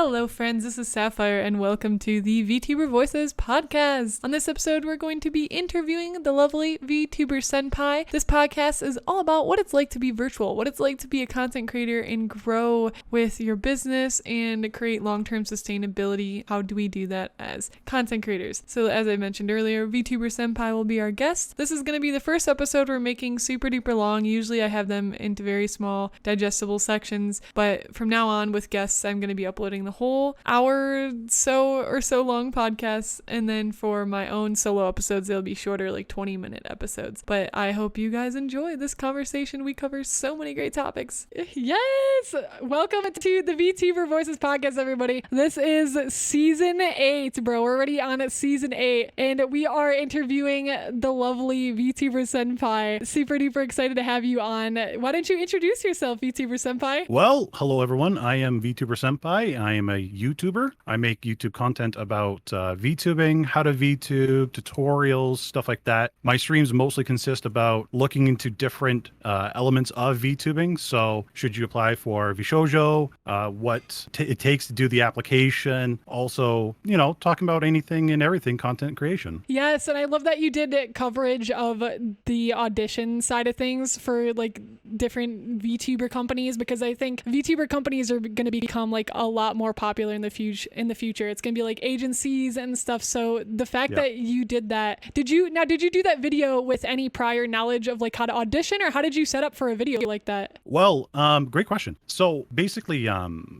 Hello friends, this is Syafire and welcome to the VTuber Voices podcast. On this episode, we're going to be interviewing the lovely VTuber Senpai. This podcast is all about what it's like to be virtual, what it's like to be a content creator and grow with your business and create long-term sustainability. How do we do that as content creators? So as I mentioned earlier, VTuber Senpai will be our guest. This is going to be the first episode we're making super duper long. Usually I have them into very small digestible sections, but from now on with guests, I'm going to be uploading the whole hour or so long podcasts, and then for my own solo episodes they'll be shorter, like 20-minute episodes. But I hope you guys enjoy this conversation. We cover so many great topics. Yes, welcome to the VTuber Voices podcast, everybody. This is season 8, bro. We're already on season 8 and we are interviewing the lovely VTuber Senpai. Super duper excited to have you on. Why don't you introduce yourself, VTuber Senpai? Well, hello everyone. I am VTuber Senpai. I am a YouTuber. I make YouTube content about VTubing, how to VTube, tutorials, stuff like that. My streams mostly consist about looking into different elements of VTubing. So should you apply for 𝐒𝐻𝐸𝐫𝐭, what it takes to do the application. Also, talking about anything and everything content creation. Yes, and I love that you did coverage of the audition side of things for like different VTuber companies, because I think VTuber companies are going to become like a lot more popular in the future. It's going to be like agencies and stuff. So the fact that you did that, did you do that video with any prior knowledge of like how to audition, or how did you set up for a video like that? Well, great question. So basically,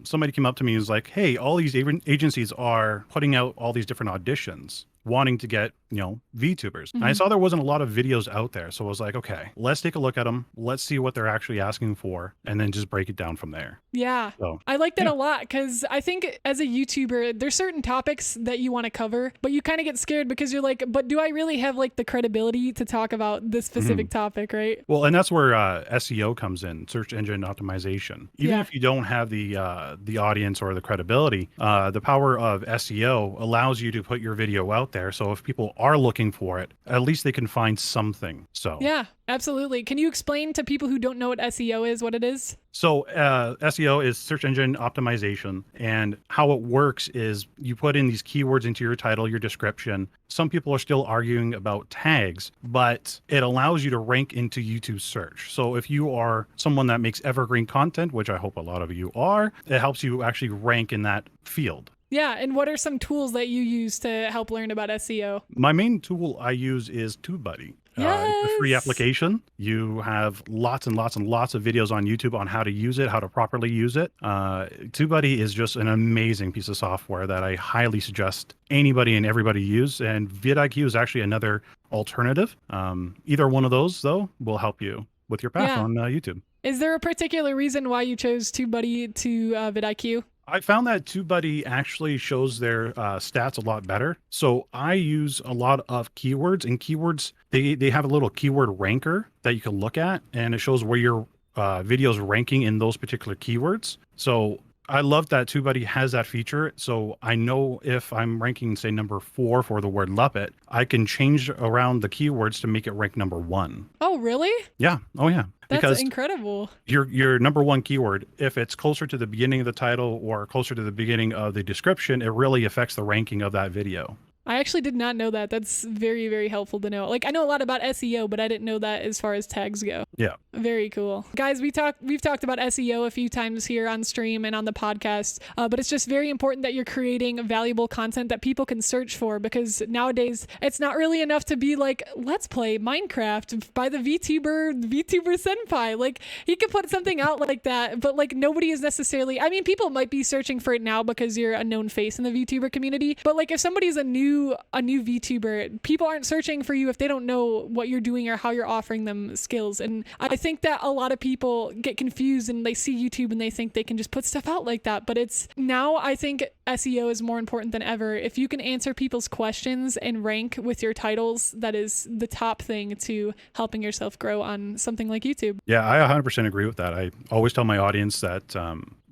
somebody came up to me and was like, hey, all these agencies are putting out all these different auditions, wanting to get, VTubers. And I saw there wasn't a lot of videos out there. So I was like, okay, let's take a look at them. Let's see what they're actually asking for, and then just break it down from there. Yeah. So, I like that a lot, because I think as a YouTuber, there's certain topics that you want to cover, but you kind of get scared because you're like, but do I really have like the credibility to talk about this specific topic, right? Well, and that's where SEO comes in, search engine optimization. Even if you don't have the audience or the credibility, the power of SEO allows you to put your video out there. So if people are looking for it, at least they can find something. So yeah, absolutely. Can you explain to people who don't know what SEO is, what it is? So SEO is search engine optimization, and how it works is you put in these keywords into your title, your description. Some people are still arguing about tags, but it allows you to rank into YouTube search. So if you are someone that makes evergreen content, which I hope a lot of you are, it helps you actually rank in that field. Yeah, and what are some tools that you use to help learn about SEO? My main tool I use is TubeBuddy. Yes. It's a free application. You have lots and lots and lots of videos on YouTube on how to use it, how to properly use it. TubeBuddy is just an amazing piece of software that I highly suggest anybody and everybody use. And vidIQ is actually another alternative. Either one of those, though, will help you with your path on YouTube. Is there a particular reason why you chose TubeBuddy to vidIQ? I found that TubeBuddy actually shows their stats a lot better. So I use a lot of keywords, and keywords, they have a little keyword ranker that you can look at, and it shows where your video is ranking in those particular keywords. So I love that TubeBuddy has that feature. So I know if I'm ranking, say, number 4 for the word Muppet, I can change around the keywords to make it rank number 1. Oh, really? Yeah. Oh, yeah. That's incredible. Your number 1 keyword, if it's closer to the beginning of the title or closer to the beginning of the description, it really affects the ranking of that video. I actually did not know that. That's very, very helpful to know. Like, I know a lot about SEO, but I didn't know that as far as tags go. Yeah. Very cool. Guys, we've talked about SEO a few times here on stream and on the podcast, but it's just very important that you're creating valuable content that people can search for, because nowadays it's not really enough to be like, let's play Minecraft by the VTuber Senpai. Like, he could put something out like that, but like nobody is necessarily, I mean, people might be searching for it now because you're a known face in the VTuber community, but like if somebody's a new VTuber, people aren't searching for you if they don't know what you're doing or how you're offering them skills. And I think that a lot of people get confused and they see YouTube and they think they can just put stuff out like that. But it's now, I think SEO is more important than ever. If you can answer people's questions and rank with your titles, that is the top thing to helping yourself grow on something like YouTube. Yeah, I 100% agree with that. I always tell my audience that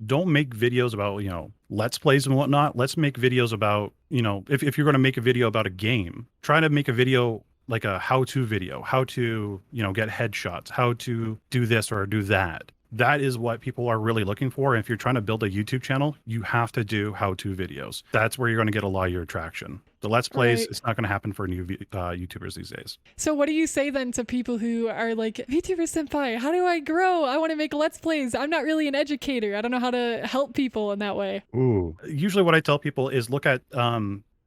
don't make videos about, Let's Plays and whatnot. Let's make videos about, if you're going to make a video about a game, try to make a video like a how-to video, how to, get headshots, how to do this or do that. that is what people are really looking for. And if you're trying to build a YouTube channel, you have to do how-to videos. That's where you're going to get a lot of your traction. The Let's Plays, Right. it's not going to happen for new YouTubers these days. So what do you say then to people who are like, VTuber Senpai, how do I grow? I want to make Let's Plays. I'm not really an educator. I don't know how to help people in that way. Ooh. Usually what I tell people is look at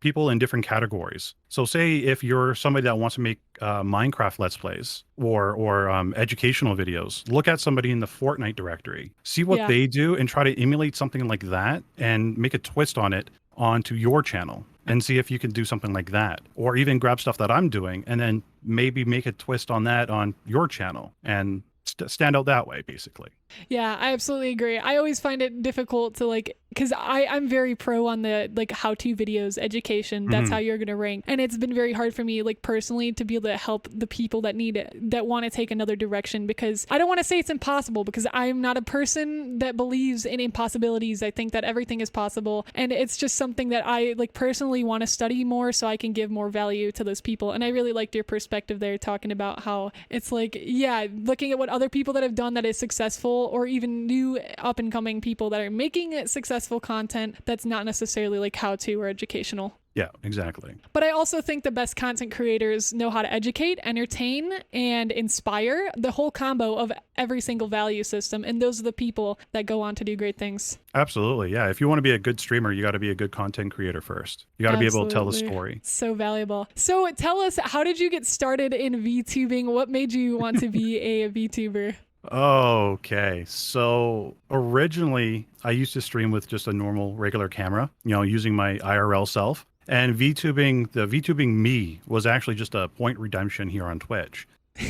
people in different categories. So say if you're somebody that wants to make Minecraft Let's Plays or educational videos, look at somebody in the Fortnite directory, see what they do and try to emulate something like that and make a twist on it onto your channel and see if you can do something like that, or even grab stuff that I'm doing and then maybe make a twist on that on your channel and stand out that way, basically. Yeah, I absolutely agree. I always find it difficult to like, because I'm very pro on the like how-to videos, education. That's how you're going to rank. And it's been very hard for me, like personally, to be able to help the people that need it, that want to take another direction, because I don't want to say it's impossible, because I'm not a person that believes in impossibilities. I think that everything is possible. And it's just something that I like personally want to study more so I can give more value to those people. And I really liked your perspective there, talking about how it's like, yeah, looking at what other people that have done that is successful, or even new up and coming people that are making successful content that's not necessarily like how to or educational. Yeah, exactly. But I also think the best content creators know how to educate, entertain, and inspire, the whole combo of every single value system. And those are the people that go on to do great things. Absolutely. Yeah. If you want to be a good streamer, you got to be a good content creator first. You got to be able to tell the story. So valuable. So tell us, how did you get started in VTubing? What made you want to be a VTuber? Okay, so originally I used to stream with just a normal regular camera, using my IRL self. And VTubing, the VTubing me was actually just a point redemption here on Twitch.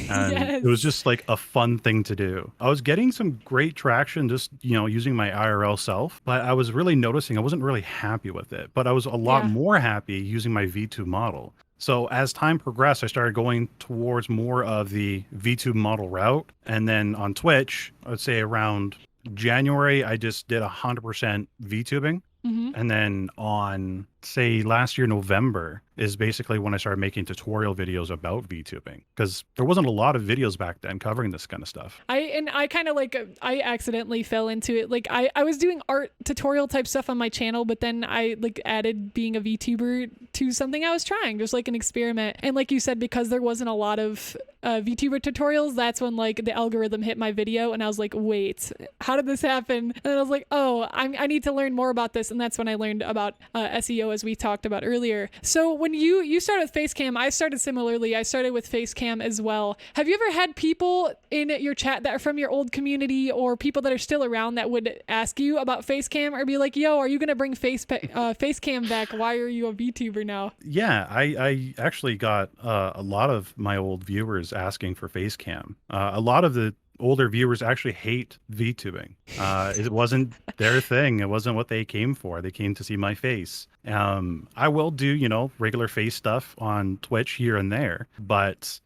And it was just like a fun thing to do. I was getting some great traction just, using my IRL self, but I was really noticing I wasn't really happy with it, but I was a lot more happy using my VTube model. So as time progressed, I started going towards more of the VTube model route. And then on Twitch, I would say around January, I just did 100% VTubing. And then on, say, last year, November, is basically when I started making tutorial videos about VTubing, because there wasn't a lot of videos back then covering this kind of stuff. I kind of like, I accidentally fell into it. Like I was doing art tutorial type stuff on my channel, but then I like added being a VTuber to something I was trying, just like an experiment. And like you said, because there wasn't a lot of VTuber tutorials, that's when like the algorithm hit my video and I was like, wait, how did this happen? And then I was like, oh, I need to learn more about this. And that's when I learned about SEO, as we talked about earlier. So when you started with Facecam, I started similarly. I started with Facecam as well. Have you ever had people in your chat that are from your old community, or people that are still around, that would ask you about Facecam, or be like, yo, are you going to bring Facecam back? Why are you a VTuber now? Yeah, I actually got a lot of my old viewers asking for Facecam. A lot of the older viewers actually hate VTubing. It wasn't their thing. It wasn't what they came for. They came to see my face. I will do, regular face stuff on Twitch here and there, but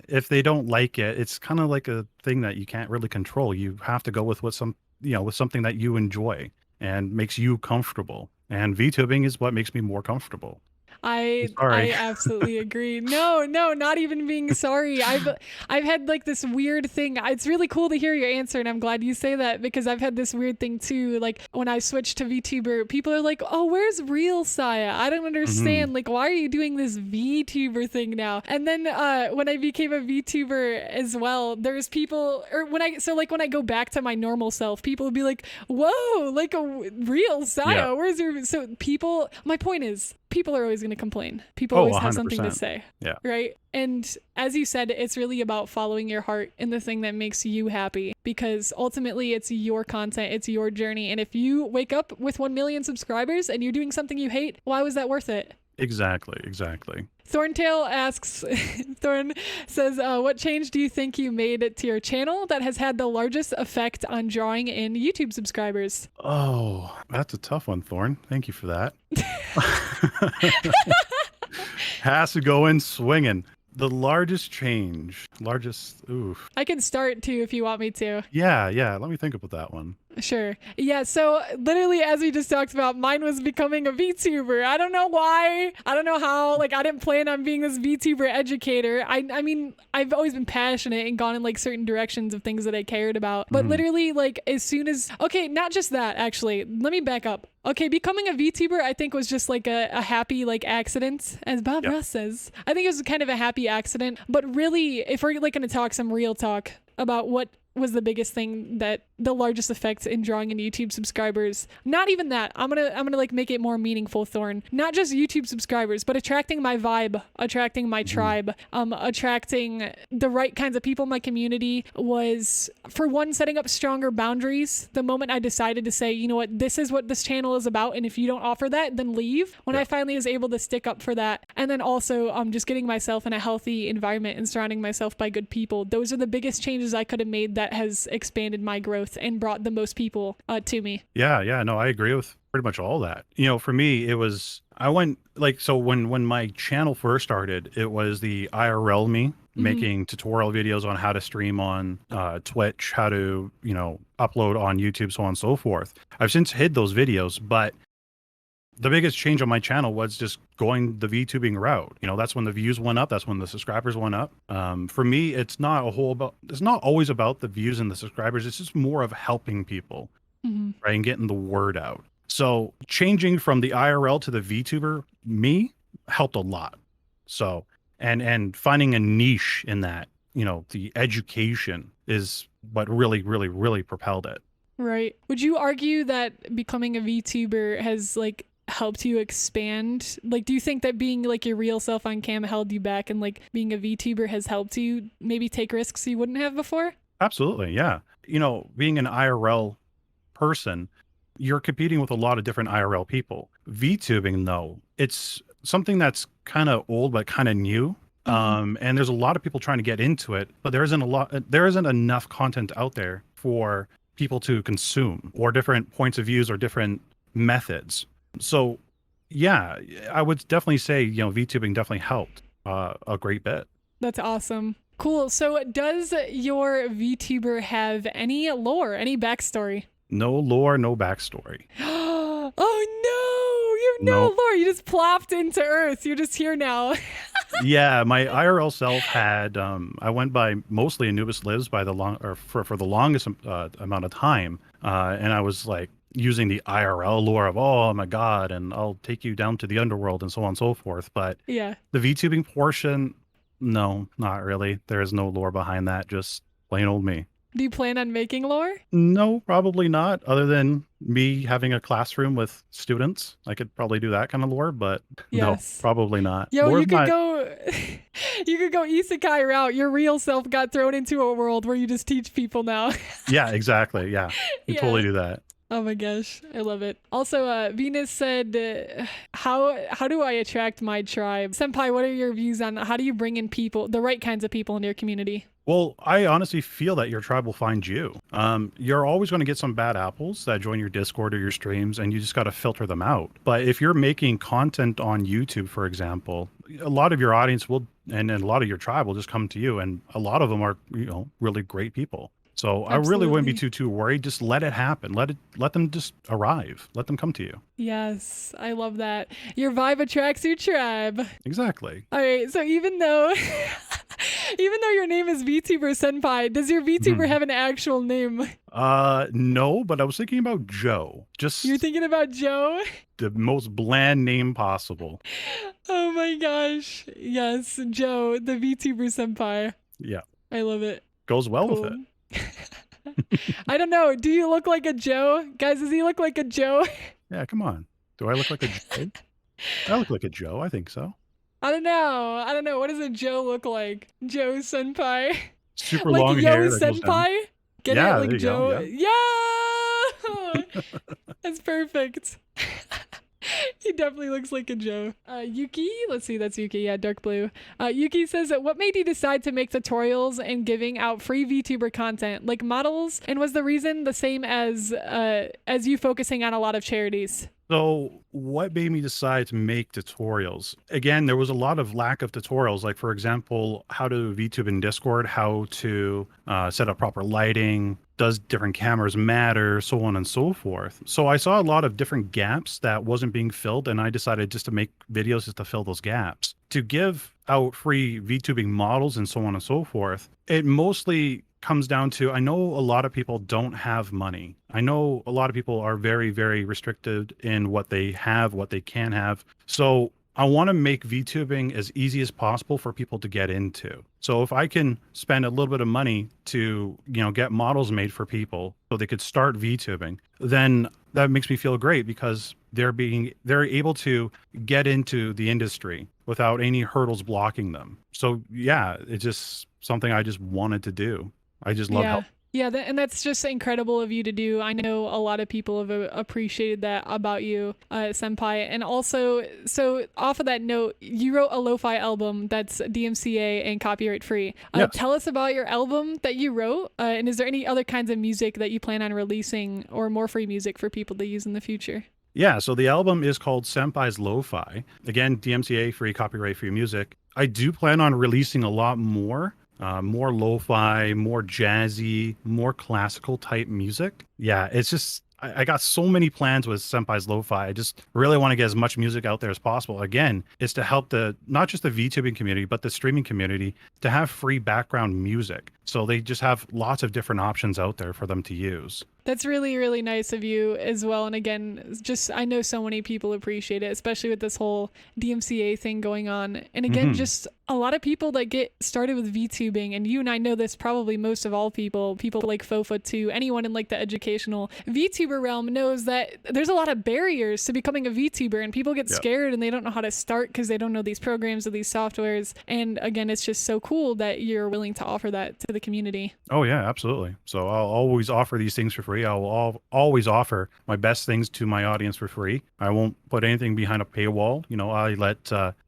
if they don't like it, it's kind of like a thing that you can't really control. You have to go with with something that you enjoy and makes you comfortable. And VTubing is what makes me more comfortable. I absolutely agree. No, not even being sorry. I've had like this weird thing. It's really cool to hear your answer, and I'm glad you say that, because I've had this weird thing too. Like when I switched to VTuber, people are like, oh, where's real Saya? I don't understand. Like, why are you doing this VTuber thing now? And then when I became a VTuber as well, there's people, or when I go back to my normal self, people will be like, whoa, like a real Saya. Where's your, so people, my point is, people are always going to complain. People always have something to say. Yeah. Right. And as you said, it's really about following your heart and the thing that makes you happy, because ultimately it's your content, it's your journey. And if you wake up with 1 million subscribers and you're doing something you hate, why was that worth it? Exactly. Thorntail asks, Thorn says, what change do you think you made to your channel that has had the largest effect on drawing in YouTube subscribers? Oh, that's a tough one, Thorn. Thank you for that. Has to go in swinging. The largest change, oof. I can start too if you want me to. Yeah, let me think about that one. Sure. Yeah. So literally, as we just talked about, mine was becoming a VTuber. I don't know why. I don't know how. Like, I didn't plan on being this VTuber educator. I mean, I've always been passionate and gone in like certain directions of things that I cared about. But literally, like, as soon as, okay, not just that, actually, let me back up. Okay, becoming a VTuber, I think was just like a happy like accident, as Bob Ross says. I think it was kind of a happy accident. But really, if we're like going to talk some real talk about what was the biggest thing, that the largest effect in drawing in YouTube subscribers, not even that, I'm gonna like make it more meaningful, Thorn, not just YouTube subscribers, but attracting my vibe, attracting my tribe, attracting the right kinds of people in my community, was, for one, setting up stronger boundaries. The moment I decided to say, you know what, this is what this channel is about, and if you don't offer that, then leave, when I finally was able to stick up for that. And then also just getting myself in a healthy environment and surrounding myself by good people. Those are the biggest changes I could have made that has expanded my growth and brought the most people to me. Yeah, no, I agree with pretty much all that. You know, for me, it was, I went like, so when my channel first started, it was the IRL me making tutorial videos on how to stream on Twitch, how to, you know, upload on YouTube, so on and so forth. I've since hid those videos, but the biggest change on my channel was just going the VTubing route. You know, that's when the views went up. That's when the subscribers went up. For me, it's not always about the views and the subscribers. It's just more of helping people, right? And getting the word out. So changing from the IRL to the VTuber me helped a lot. So, and finding a niche in that, you know, the education is what really, really, really propelled it. Right. Would you argue that becoming a VTuber has like helped you expand? Like, do you think that being like your real self on cam held you back, and like being a VTuber has helped you maybe take risks you wouldn't have before? Absolutely. Yeah. You know, being an IRL person, you're competing with a lot of different IRL people. VTubing, though, it's something that's kind of old, but kind of new. And there's a lot of people trying to get into it, but there isn't enough content out there for people to consume, or different points of views or different methods. So yeah, I would definitely say, you know, VTubing definitely helped a great bit. That's awesome. Cool. So does your VTuber have any lore, any backstory? No lore, no backstory. Oh no, you have no lore. You just plopped into Earth. You're just here now. Yeah, my IRL self had, I went by mostly Anubis Lives by for the longest amount of time. And I was like using the IRL lore of, oh my God, and I'll take you down to the underworld and so on and so forth. But yeah, the VTubing portion, no, not really. There is no lore behind that, just plain old me. Do you plan on making lore? No, probably not. Other than me having a classroom with students, I could probably do that kind of lore, but no, probably not. Yo, you could go 𝐒𝐮𝐻𝐿𝐫𝐭 route. Your real self got thrown into a world where you just teach people now. Yeah, exactly. Yeah, you totally do that. Oh my gosh, I love it. Also, Venus said, how do I attract my tribe? Senpai, what are your views on how do you bring in people, the right kinds of people in your community? Well, I honestly feel that your tribe will find you. You're always going to get some bad apples that join your Discord or your streams, and you just got to filter them out. But if you're making content on YouTube, for example, a lot of your audience will, and a lot of your tribe will just come to you, and a lot of them are, you know, really great people. So I really wouldn't be too worried. Just let it happen. Let them just arrive. Let them come to you. Yes, I love that. Your vibe attracts your tribe. Exactly. All right. So even though your name is VTuber Senpai, does your VTuber have an actual name? No, but I was thinking about Joe. You're thinking about Joe? The most bland name possible. Oh my gosh. Yes, Joe, the VTuber Senpai. Yeah. I love it. Goes well with it. I don't know. Do you look like a Joe? Guys, does he look like a Joe? Yeah, come on. Do I look like a Joe? I look like a Joe. I think so. I don't know. What does a Joe look like? Joe Senpai? Super long hair. Senpai? Get it? Like Joe? Yeah. That's perfect. He definitely looks like a Joe. Yuki, let's see, that's Yuki, yeah, dark blue. Yuki says, what made you decide to make tutorials and giving out free VTuber content, like models? And was the reason the same as you focusing on a lot of charities? So what made me decide to make tutorials? Again, there was a lot of lack of tutorials. Like for example, how to VTube in Discord, how to set up proper lighting, does different cameras matter, so on and so forth. So I saw a lot of different gaps that wasn't being filled, and I decided just to make videos just to fill those gaps. To give out free VTubing models and so on and so forth, it mostly comes down to, I know a lot of people don't have money. I know a lot of people are very, very restricted in what they have, what they can have. So I want to make VTubing as easy as possible for people to get into. So if I can spend a little bit of money to, get models made for people so they could start VTubing, then that makes me feel great because they're able to get into the industry without any hurdles blocking them. So yeah, it's just something I just wanted to do. I just love help. Yeah, and that's just incredible of you to do. I know a lot of people have appreciated that about you, Senpai. And also, so off of that note, you wrote a lo-fi album that's DMCA and copyright free. Yes. Tell us about your album that you wrote. And is there any other kinds of music that you plan on releasing or more free music for people to use in the future? Yeah, so the album is called Senpai's Lo-Fi. Again, DMCA free, copyright free music. I do plan on releasing a lot more. More lo-fi, more jazzy, more classical type music. Yeah, it's just, I got so many plans with Senpai's Lo-Fi. I just really want to get as much music out there as possible. Again, it's to help not just the VTubing community, but the streaming community to have free background music. So they just have lots of different options out there for them to use. That's really, really nice of you as well. And again, just I know so many people appreciate it, especially with this whole DMCA thing going on. And again, just a lot of people that get started with VTubing, and you and I know this probably most of all people like Fofa too, anyone in like the educational VTuber realm knows that there's a lot of barriers to becoming a VTuber, and people get scared and they don't know how to start because they don't know these programs or these softwares. And again, it's just so cool that you're willing to offer that to the community. Oh yeah, absolutely. So I'll always offer these things for free. I will always offer my best things to my audience for free. I won't put anything behind a paywall. I let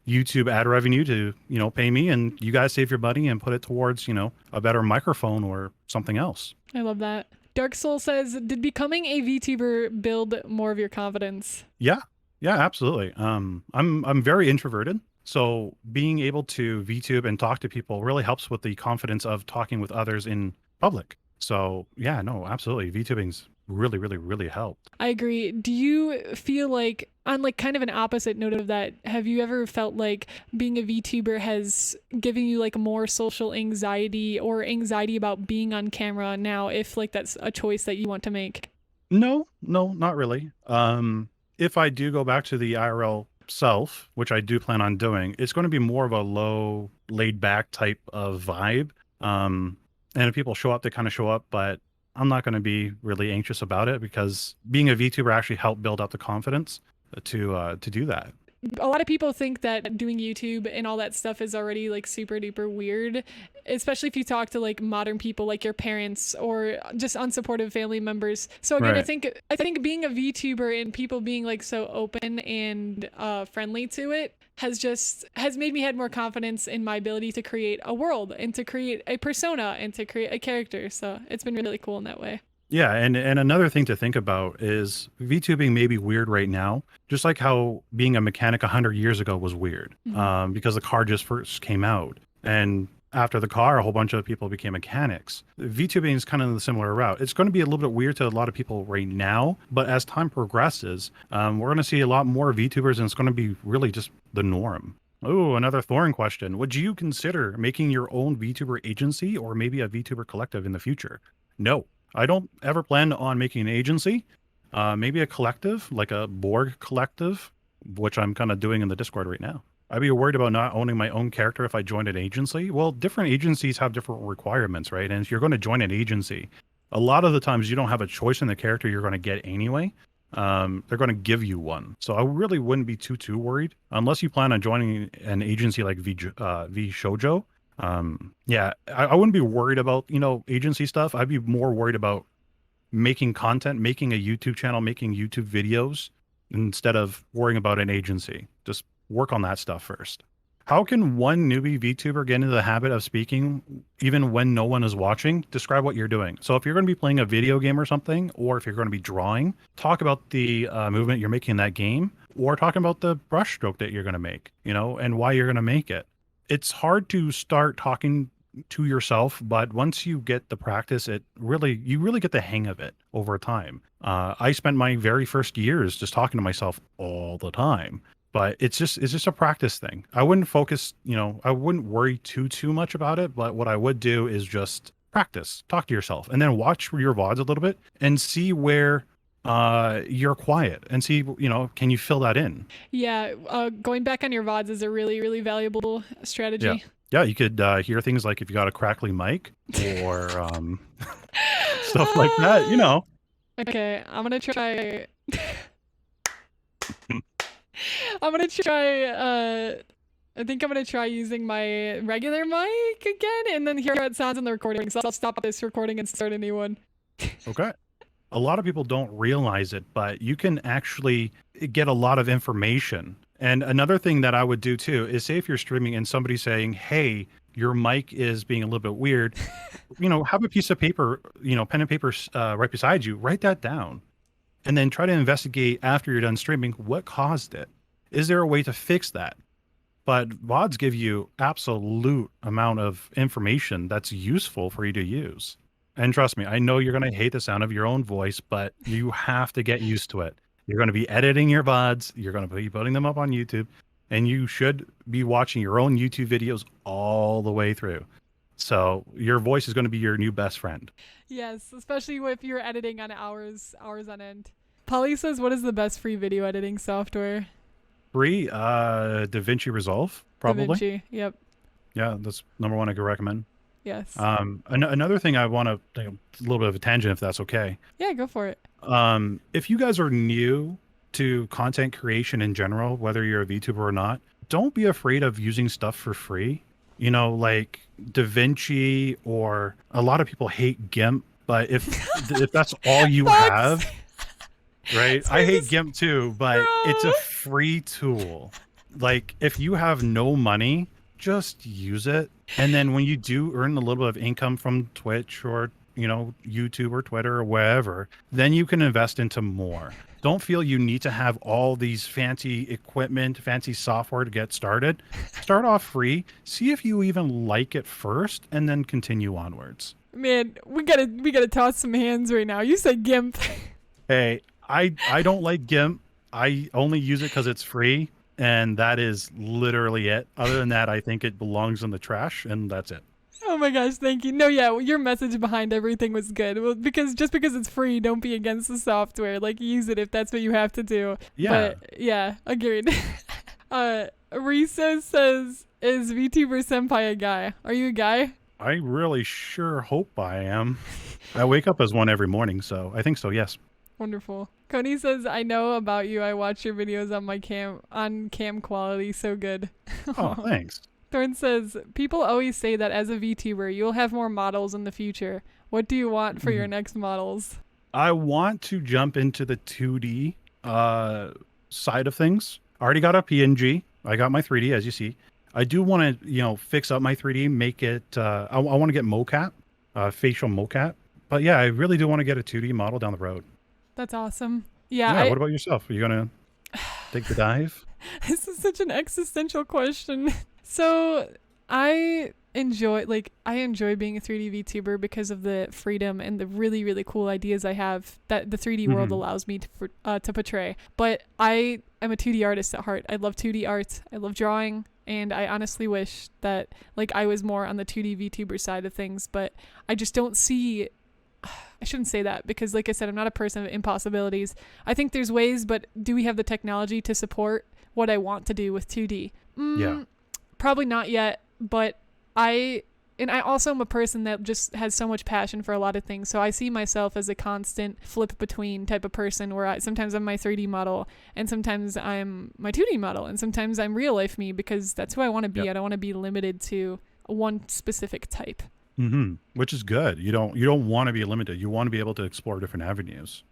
YouTube ad revenue to, pay me, and you guys save your money and put it towards, a better microphone or something else. I love that. Dark Soul says, did becoming a VTuber build more of your confidence? Yeah, absolutely. I'm very introverted. So being able to VTube and talk to people really helps with the confidence of talking with others in public. So yeah, no, absolutely. VTubing's really, really, really helped. I agree. Do you feel like, on like kind of an opposite note of that, have you ever felt like being a VTuber has given you like more social anxiety or anxiety about being on camera now, if like that's a choice that you want to make? No, not really. If I do go back to the IRL self, which I do plan on doing, it's going to be more of a low, laid back type of vibe. And if people show up, they kind of show up, but I'm not going to be really anxious about it because being a VTuber actually helped build up the confidence to do that. A lot of people think that doing YouTube and all that stuff is already like super duper weird, especially if you talk to like modern people like your parents or just unsupportive family members. So again, Right. I think being a VTuber and people being like so open and friendly to it has made me have more confidence in my ability to create a world and to create a persona and to create a character. So it's been really cool in that way. Yeah, and another thing to think about is VTubing may be weird right now, just like how being a mechanic 100 years ago was weird, because the car just first came out. And after the car, a whole bunch of people became mechanics. VTubing is kind of the similar route. It's going to be a little bit weird to a lot of people right now, but as time progresses, we're going to see a lot more VTubers, and it's going to be really just the norm. Oh, another Thorin question. Would you consider making your own VTuber agency or maybe a VTuber collective in the future? No. I don't ever plan on making an agency, maybe a collective, like a Borg collective, which I'm kind of doing in the Discord right now. I'd be worried about not owning my own character if I joined an agency. Well, different agencies have different requirements, right? And if you're going to join an agency, a lot of the times you don't have a choice in the character you're going to get anyway. They're going to give you one. So I really wouldn't be too worried unless you plan on joining an agency like 𝐒𝐻𝐸𝐫𝐿. Yeah, I wouldn't be worried about, agency stuff. I'd be more worried about making content, making a YouTube channel, making YouTube videos instead of worrying about an agency. Just work on that stuff first. How can one newbie VTuber get into the habit of speaking even when no one is watching? Describe what you're doing. So if you're going to be playing a video game or something, or if you're going to be drawing, talk about the movement you're making in that game, or talking about the brush stroke that you're going to make, you know, and why you're going to make it. It's hard to start talking to yourself, but once you get the practice, you really get the hang of it over time. I spent my very first years just talking to myself all the time, but it's just a practice thing. I wouldn't focus, you know, I wouldn't worry too much about it, but what I would do is just practice, talk to yourself, and then watch your VODs a little bit and see where you're quiet, and see, you know, can you fill that in? Yeah, going back on your VODs is a really, really valuable strategy. Yeah. Yeah, you could hear things like if you got a crackly mic or stuff like that, you know. Okay, I'm gonna try. I'm gonna try. I think I'm gonna try using my regular mic again, and then hear how it sounds in the recording. So I'll stop this recording and start a new one. Okay. A lot of people don't realize it, but you can actually get a lot of information. And another thing that I would do too is, say if you're streaming and somebody's saying, hey, your mic is being a little bit weird, you know, have a piece of paper, you know, pen and paper right beside you, write that down, and then try to investigate after you're done streaming what caused it. Is there a way to fix that? But VODs give you absolute amount of information that's useful for you to use. And trust me, I know you're going to hate the sound of your own voice, but you have to get used to it. You're going to be editing your VODs. You're going to be putting them up on YouTube, and you should be watching your own YouTube videos all the way through. So your voice is going to be your new best friend. Yes, especially if you're editing on hours on end. Polly says, what is the best free video editing software? Free, DaVinci Resolve, probably. DaVinci, yep. Yeah, that's number one I could recommend. Yes. Another thing I want to take a little bit of a tangent, if that's okay. Yeah, go for it. If you guys are new to content creation in general, whether you're a VTuber or not, don't be afraid of using stuff for free. You know, like DaVinci, or a lot of people hate GIMP, but if that's all you have, right? I hate GIMP too, but it's a free tool. Like, if you have no money, just use it. And then when you do earn a little bit of income from Twitch or, you know, YouTube or Twitter or wherever, then you can invest into more. Don't feel you need to have all these fancy equipment, fancy software to get started. Start off free. See if you even like it first, and then continue onwards. Man, we gotta toss some hands right now. You said GIMP. Hey, I don't like GIMP. I only use it because it's free, and that is literally it. Other than that, I think it belongs in the trash, and that's it. Oh my gosh, thank you. No, yeah, your message behind everything was good. Well, because it's free, don't be against the software. Like, use it if that's what you have to do. Yeah. But, yeah, agreed. Risa says, is VTuber Senpai a guy? Are you a guy? I really sure hope I am. I wake up as one every morning, so I think so, yes. Wonderful. Coney says, I know about you. I watch your videos on my cam quality. So good. Oh, thanks. Thorn says, people always say that as a VTuber, you'll have more models in the future. What do you want for your next models? I want to jump into the 2D side of things. I already got a PNG. I got my 3D, as you see. I do want to, you know, fix up my 3D, make it, I want to get mocap, facial mocap. But yeah, I really do want to get a 2D model down the road. That's awesome. Yeah. What about yourself? Are you going to take the dive? This is such an existential question. So I enjoy being a 3D VTuber because of the freedom and the really, really cool ideas I have that the 3D world allows me to portray. But I am a 2D artist at heart. I love 2D art. I love drawing. And I honestly wish that I was more on the 2D VTuber side of things, but I just don't see. I shouldn't say that because, like I said, I'm not a person of impossibilities. I think there's ways, but do we have the technology to support what I want to do with 2D? Yeah. Probably not yet, but I also am a person that just has so much passion for a lot of things. So I see myself as a constant flip between type of person where sometimes I'm my 3D model and sometimes I'm my 2D model and sometimes I'm real life me because that's who I want to be. Yep. I don't want to be limited to one specific type. Which is good. You don't want to be limited. You want to be able to explore different avenues.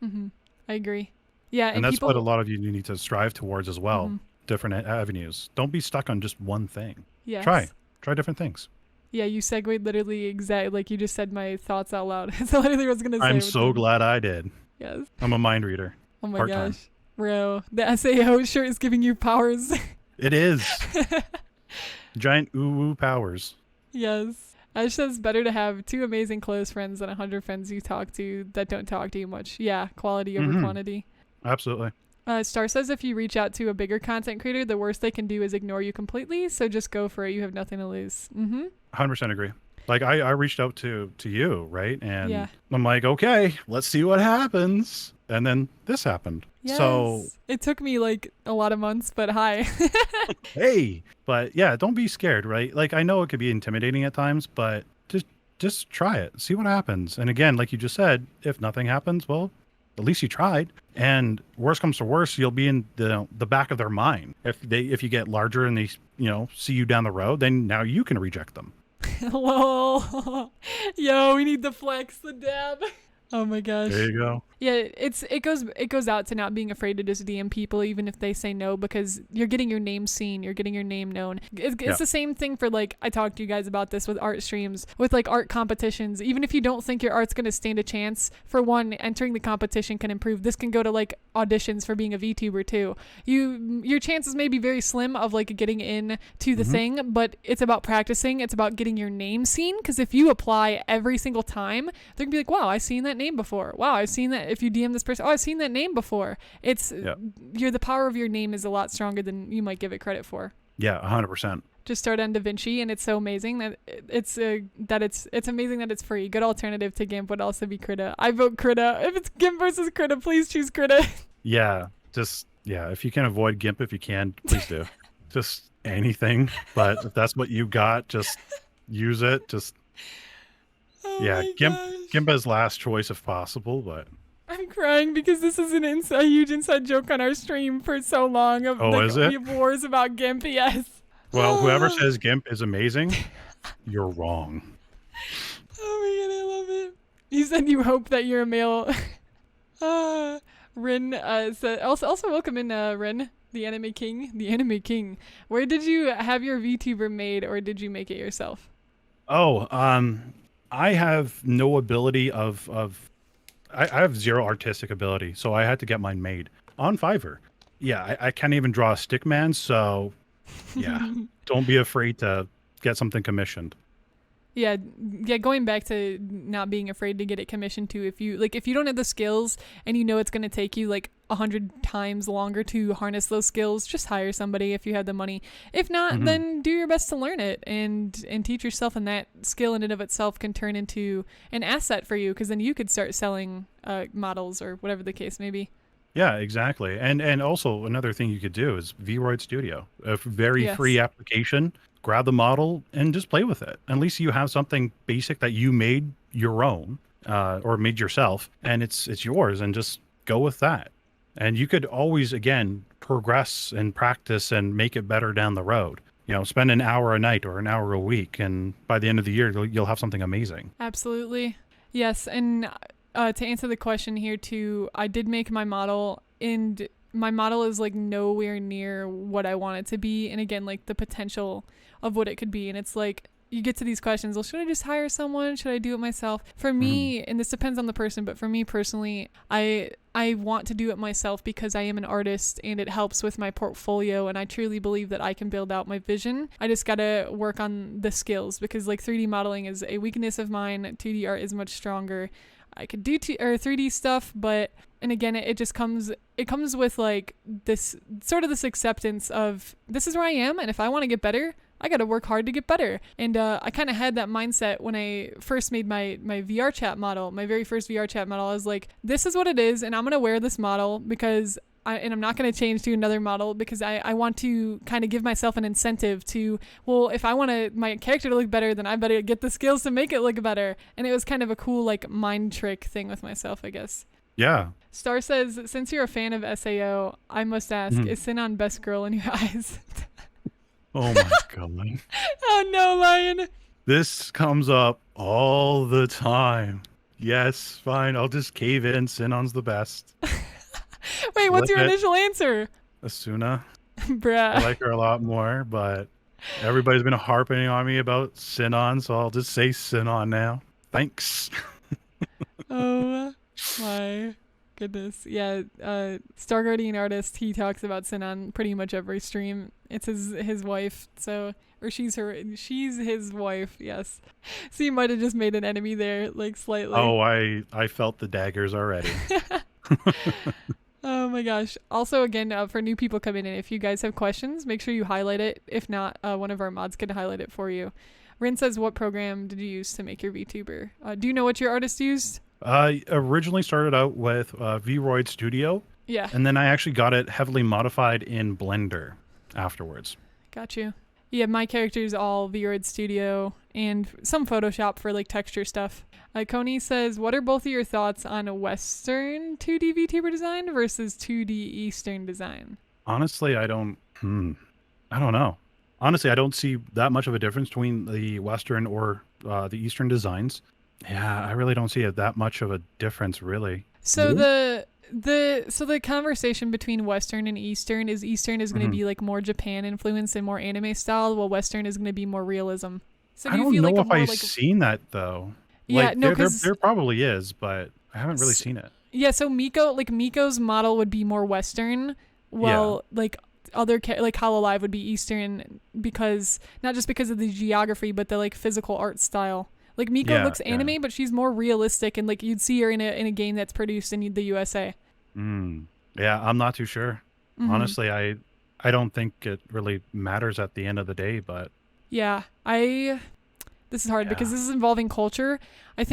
I agree. Yeah. And that's what a lot of you need to strive towards as well. different avenues. Don't be stuck on just one thing. Yes. Try different things. Yeah, you segued literally exactly like you just said my thoughts out loud. That's literally what I was gonna say. I'm so glad I did. Yes. I'm a mind reader. Oh my Part-time. gosh. Bro, the SAO shirt is giving you powers. It is. Giant ooh powers. Yes. Ash says better to have 2 amazing close friends than 100 friends you talk to that don't talk to you much. Yeah, quality over quantity. Absolutely. Star says if you reach out to a bigger content creator, the worst they can do is ignore you completely. So just go for it. You have nothing to lose. 100% agree. Like I reached out to you, right? And Yeah. I'm like, okay, let's see what happens. And then this happened. Yes. So It took me like a lot of months, but hi. hey, but yeah, don't be scared, right? Like I know it could be intimidating at times, but just try it. See what happens. And again, like you just said, if nothing happens, well, at least you tried. And worst comes to worst, you'll be in the back of their mind. If you get larger and they, see you down the road, then now you can reject them. Lol. Yo, we need the flex, the dab. Oh my gosh. There you go. Yeah, it goes out to not being afraid to just DM people even if they say no, because you're getting your name seen, you're getting your name known. It's the same thing for like I talked to you guys about this with art streams, with like art competitions. Even if you don't think your art's gonna stand a chance, for one, entering the competition can improve. This can go to like auditions for being a VTuber too. Your chances may be very slim of like getting in to the thing, but it's about practicing. It's about getting your name seen, because if you apply every single time, they're gonna be like, wow, I've seen that name before. Wow, I've seen that. If you DM this person, oh, I've seen that name before. The power of your name is a lot stronger than you might give it credit for. Yeah, 100%. Just start on DaVinci, and it's so amazing that it's amazing that it's free. Good alternative to GIMP would also be Krita. I vote Krita. If it's GIMP versus Krita, please choose Krita. Yeah, if you can avoid GIMP, if you can, please do. Just anything, but if that's what you got, just use it. GIMP is last choice if possible, but I'm crying because this is a huge inside joke on our stream for so long. Is it? We have wars about GIMP, yes. Well, whoever says GIMP is amazing, you're wrong. Oh my god, I love it. You said you hope that you're a male. Rin said, also welcome in Rin, the anime king. Where did you have your VTuber made, or did you make it yourself? I have no ability I have zero artistic ability, so I had to get mine made on Fiverr. Yeah, I can't even draw a stick man, so yeah, don't be afraid to get something commissioned. Yeah, going back to not being afraid to get it commissioned too. If you don't have the skills and you know it's going to take you like 100 times longer to harness those skills, just hire somebody if you have the money. If not, then do your best to learn it and teach yourself, and that skill in and of itself can turn into an asset for you, because then you could start selling models or whatever the case may be. Yeah, exactly. And also another thing you could do is VRoid Studio, a very free application. Grab the model and just play with it. At least you have something basic that you made your own or made yourself, and it's yours, and just go with that. And you could always, again, progress and practice and make it better down the road. Spend an hour a night or an hour a week, and by the end of the year, you'll have something amazing. Absolutely. Yes. And to answer the question here too, I did make my model, and my model is like nowhere near what I want it to be. And again, like the potential of what it could be. And it's like, you get to these questions, well, should I just hire someone? Should I do it myself? For me, and this depends on the person, but for me personally, I want to do it myself because I am an artist and it helps with my portfolio, and I truly believe that I can build out my vision. I just gotta work on the skills, because like 3D modeling is a weakness of mine. 2D art is much stronger. I could do 3D stuff, but, and again, it just comes with like this sort of this acceptance of, this is where I am, and if I want to get better, I got to work hard to get better. And I kind of had that mindset when I first made my VR chat model, my very first VR chat model. I was like, this is what it is, and I'm going to wear this model because I'm not going to change to another model, because I want to kind of give myself an incentive to, well, if I want my character to look better, then I better get the skills to make it look better. And it was kind of a cool like mind trick thing with myself, I guess. Yeah. Star says, since you're a fan of SAO, I must ask, is Sinon best girl in your eyes? Oh my god. Oh no, Lion. This comes up all the time. Yes, fine. I'll just cave in. Sinon's the best. Wait, what's your initial answer? Asuna. Bruh. I like her a lot more, but everybody's been harping on me about 𝐶𝐻, so I'll just say 𝐶𝐻 now. Thanks. Oh my goodness. Yeah, Star Guardian Artist, he talks about 𝐶𝐻 pretty much every stream. It's his wife, so, or she's his wife, yes. So you might have just made an enemy there, like slightly. Oh, I felt the daggers already. Oh my gosh. Also, again, for new people coming in, if you guys have questions, make sure you highlight it. If not, one of our mods can highlight it for you. Rin says, what program did you use to make your VTuber? Do you know what your artist used? I originally started out with VRoid Studio. Yeah. And then I actually got it heavily modified in Blender afterwards. Got you. Yeah, my character's all VRoid Studio and some Photoshop for like texture stuff. 𝐿𝐞𝐬𝐨𝐮𝐫𝐭 says, what are both of your thoughts on a Western 2D VTuber design versus 2D Eastern design? Honestly, I don't know. Honestly, I don't see that much of a difference between the Western or the Eastern designs. Yeah, I really don't see that much of a difference, really. So the conversation between Western and Eastern is going to be like more Japan influence and more anime style, while Western is going to be more realism. So I don't know if I've seen that though. Yeah, like, no, there probably is, but I haven't really seen it. Yeah, so Miko's model would be more Western, while like other like Hololive would be Eastern, because not just because of the geography, but the like physical art style. Like Miko looks anime, but she's more realistic, and like you'd see her in a game that's produced in the USA. Yeah, I'm not too sure. Honestly, I don't think it really matters at the end of the day, but yeah, this is hard because this is involving culture. I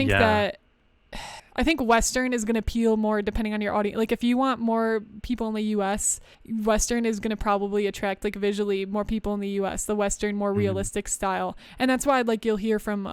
think Western is going to appeal more depending on your audience. Like if you want more people in the US, Western is going to probably attract like visually more people in the US, the Western more realistic style. And that's why like you'll hear from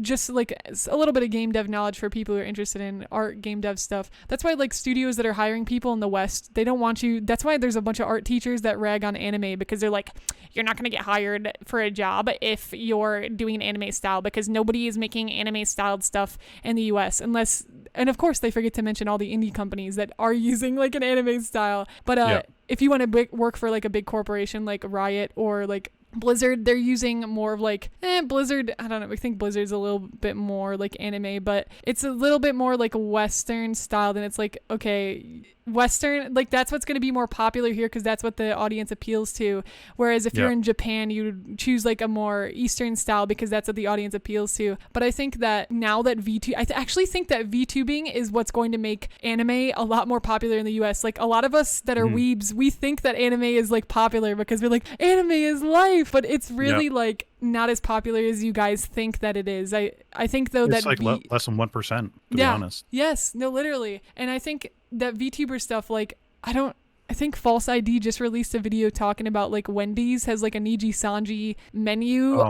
just like a little bit of game dev knowledge for people who are interested in art, game dev stuff. That's why like studios that are hiring people in the West, they don't want you. That's why there's a bunch of art teachers that rag on anime, because they're like, you're not going to get hired for a job if you're doing an anime style, because nobody is making anime styled stuff in the US unless. And of course, they forget to mention all the indie companies that are using like an anime style. But if you want to work for like a big corporation like Riot or like Blizzard, they're using more of like Blizzard. I don't know. I think Blizzard's a little bit more like anime, but it's a little bit more like Western style. Than it's like, okay, Western, like that's what's going to be more popular here because that's what the audience appeals to. Whereas if you're in Japan, you would choose like a more Eastern style because that's what the audience appeals to. But I think that now that I actually think that VTubing is what's going to make anime a lot more popular in the US. Like a lot of us that are weebs, we think that anime is like popular because we're like, anime is life, but it's really like not as popular as you guys think that it is. I think though it's that like less than 1%, to be honest. Yes, no, literally. And I think that VTuber stuff, like I think False ID just released a video talking about like Wendy's has like a 𝐒𝐻𝐸𝐫𝐭 menu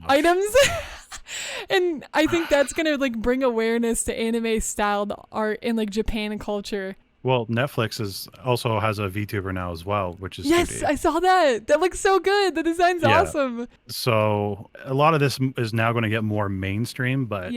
items. And I think that's gonna like bring awareness to anime styled art in like Japan culture. Well, Netflix also has a VTuber now as well, which is 2D. I saw that. That looks so good. The design's awesome. So a lot of this is now going to get more mainstream, but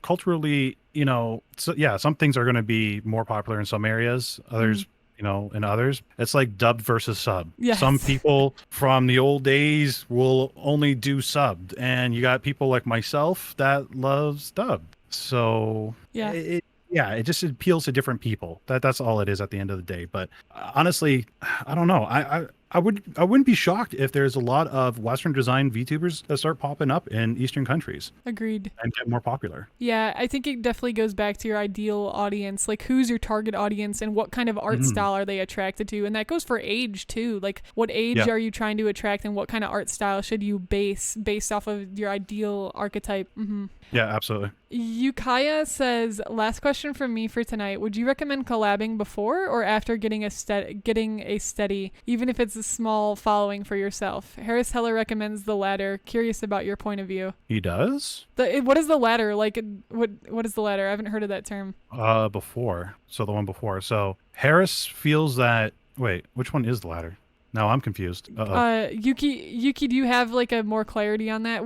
culturally, you know, some things are going to be more popular in some areas, others, you know, in others. It's like dubbed versus sub. Yes. Some people from the old days will only do subbed, and you got people like myself that loves dubbed. So it just appeals to different people. That's all it is at the end of the day. But honestly, I don't know. I wouldn't be shocked if there's a lot of Western design VTubers that start popping up in Eastern countries. Agreed. And get more popular. Yeah, I think it definitely goes back to your ideal audience. Like who's your target audience and what kind of art style are they attracted to? And that goes for age too. Like what age are you trying to attract and what kind of art style should you based off of your ideal archetype? Yeah, absolutely. 𝐿𝐿𝐻𝐸𝐵𝐿𝐻𝐸𝐿 says, last question from me for tonight. Would you recommend collabing before or after getting a steady, even if it's a small following for yourself? Harris Heller recommends the latter. Curious about your point of view. He does? What is the latter? Like, what is the latter? I haven't heard of that term. Before. So the one before. So Harris feels that... Wait, which one is the latter? No, I'm confused. Yuki, do you have like a more clarity on that?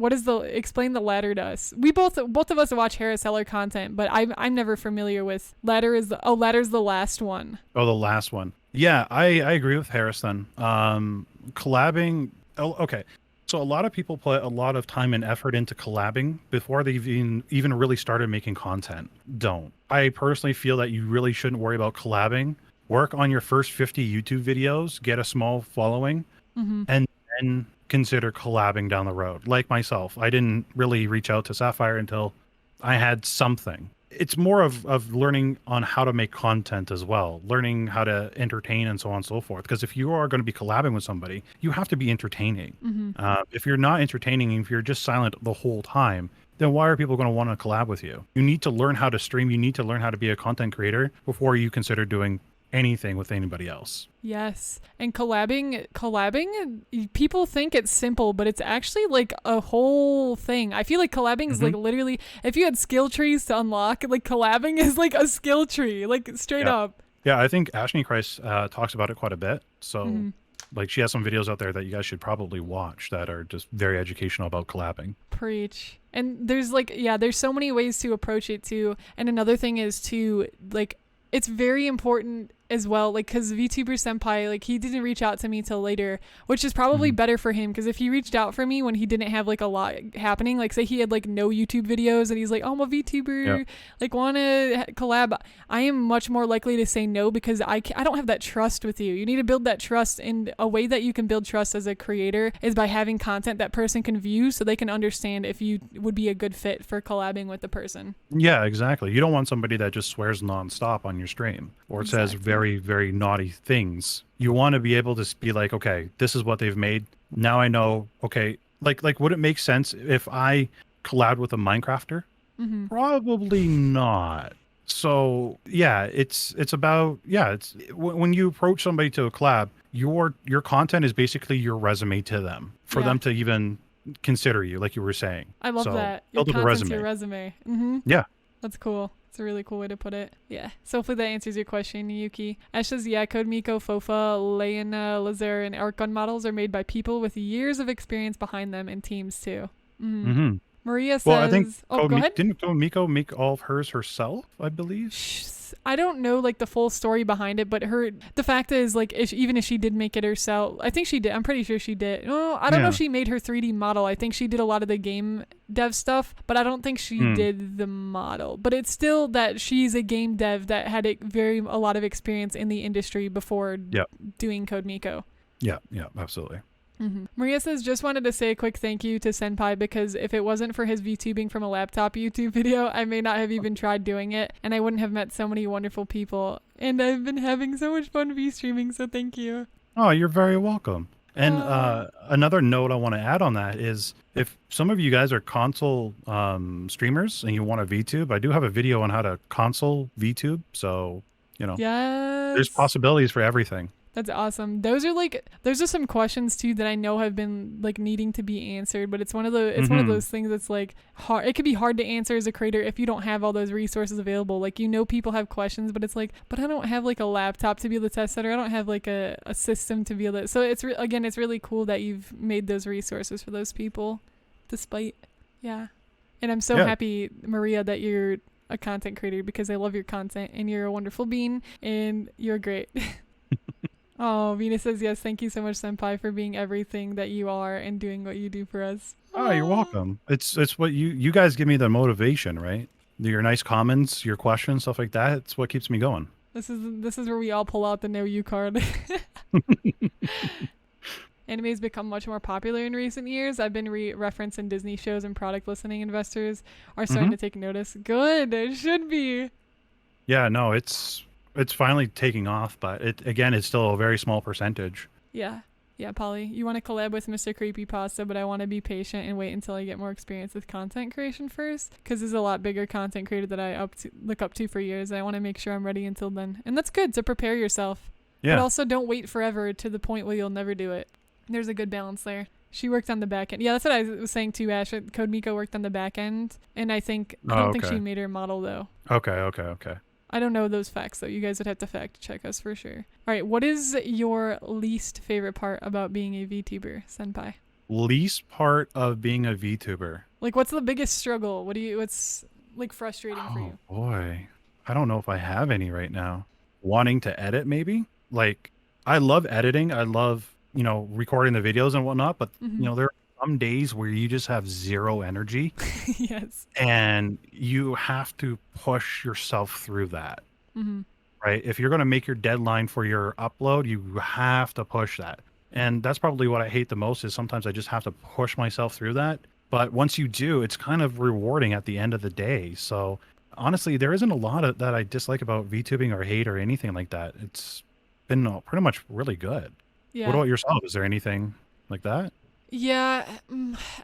Explain the ladder to us. We both of us watch Harris Heller content, but I'm never familiar with ladder. Ladder's the last one. Oh, the last one. Yeah, I agree with Harrison. Collabing. Oh, okay. So a lot of people put a lot of time and effort into collabing before they've even really started making content. Don't. I personally feel that you really shouldn't worry about collabing. Work on your first 50 YouTube videos, get a small following, and then consider collabing down the road. Like myself, I didn't really reach out to Syafire until I had something. It's more of learning on how to make content as well, learning how to entertain and so on and so forth. Because if you are going to be collabing with somebody, you have to be entertaining. If you're not entertaining, if you're just silent the whole time, then why are people going to want to collab with you? You need to learn how to stream. You need to learn how to be a content creator before you consider doing anything with anybody else. Yes. And collabing, people think it's simple, but it's actually like a whole thing. I feel like collabing is like literally, if you had skill trees to unlock, like collabing is like a skill tree, like straight up. Yeah, I think 𝐒𝐻𝐻𝐿𝐼 talks about it quite a bit. So like she has some videos out there that you guys should probably watch that are just very educational about collabing. Preach. And there's like, there's so many ways to approach it too. And another thing is to like, it's very important as well, like, because VTuber Senpai, like, he didn't reach out to me till later, which is probably better for him, because if he reached out for me when he didn't have like a lot happening, like say he had like no YouTube videos and he's like, oh, I'm a VTuber, like want to collab, I am much more likely to say no, because I don't have that trust with you. You need to build that trust, and a way that you can build trust as a creator is by having content that person can view so they can understand if you would be a good fit for collabing with the person. Yeah, exactly. You don't want somebody that just swears nonstop on your stream or says very, very naughty things. You want to be able to be like, okay, this is what they've made. Now I know, okay, like would it make sense if I collabed with a Minecrafter? Probably not. So yeah, it's about, it's when you approach somebody to a collab, your content is basically your resume to them for them to even consider you, like you were saying. I love that. Your content's your resume. Yeah. That's cool. It's a really cool way to put it. Yeah. So hopefully that answers your question, Yuki. Ash says, yeah, �Code�Me𝐶o, FOFA, 𝐿eina, 𝐿aZeR, and art gun models are made by people with years of experience behind them and teams too. Maria says, I think go ahead. Didn't �Code�Me𝐶o make all of hers herself, I believe? I don't know like the full story behind it, but the fact is, like, even if she did make it herself, I think she did. I'm pretty sure she did. Oh, I don't know if she made her 3D model. I think she did a lot of the game dev stuff, but I don't think she did the model. But it's still that she's a game dev that had a lot of experience in the industry before doing �Code�Me𝐶o. Yeah, absolutely. Maria says, just wanted to say a quick thank you to Senpai, because if it wasn't for his VTubing from a laptop YouTube video, I may not have even tried doing it, and I wouldn't have met so many wonderful people. And I've been having so much fun V-streaming, so thank you. Oh, you're very welcome. And another note I want to add on that is, if some of you guys are console streamers and you want to VTube, I do have a video on how to console VTube. So, there's possibilities for everything. That's awesome. Those are some questions too that I know have been like needing to be answered, but it's one of those things that's like hard. It could be hard to answer as a creator if you don't have all those resources available. Like, people have questions, but it's like, but I don't have like a laptop to be able to test it, or I don't have like a system to be able to. So it's really cool that you've made those resources for those people, despite and I'm so happy, Maria, that you're a content creator, because I love your content and you're a wonderful bean and you're great. Oh, Venus says, yes, thank you so much, Senpai, for being everything that you are and doing what you do for us. Oh, you're welcome. It's what you guys give me the motivation, right? Your nice comments, your questions, stuff like that. It's what keeps me going. This is where we all pull out the know you card. Anime has become much more popular in recent years. I've been referenced in Disney shows, and product listening investors are starting to take notice. Good. It should be. Yeah, no, it's finally taking off, but it's still a very small percentage. Yeah, Polly, you want to collab with Mr. Creepypasta, but I want to be patient and wait until I get more experience with content creation first, because there's a lot bigger content creator that I look up to for years. I want to make sure I'm ready until then, and that's good to prepare yourself. Yeah. But also don't wait forever to the point where you'll never do it. There's a good balance there. She worked on the back end. Yeah, that's what I was saying too, Ash. �Code�Me𝐶o worked on the back end, and I don't think she made her model though. Okay. I don't know those facts, though. You guys would have to fact check us for sure. All right, what is your least favorite part about being a VTuber, Senpai? Least part of being a VTuber? Like, what's the biggest struggle? What's like frustrating for you? Oh boy, I don't know if I have any right now. Wanting to edit, maybe? like I love editing. I love, recording the videos and whatnot, but Hmm. there are some days where you just have zero energy Yes. and you have to push yourself through that, Hmm. right? If you're going to make your deadline for your upload, you have to push that. And that's probably what I hate the most is sometimes I just have to push myself through that. But once you do, it's kind of rewarding at the end of the day. So honestly, there isn't a lot of that I dislike about VTubing or hate or anything like that. It's been pretty much really good. What Yeah. about yourself? Is there anything like that? Yeah,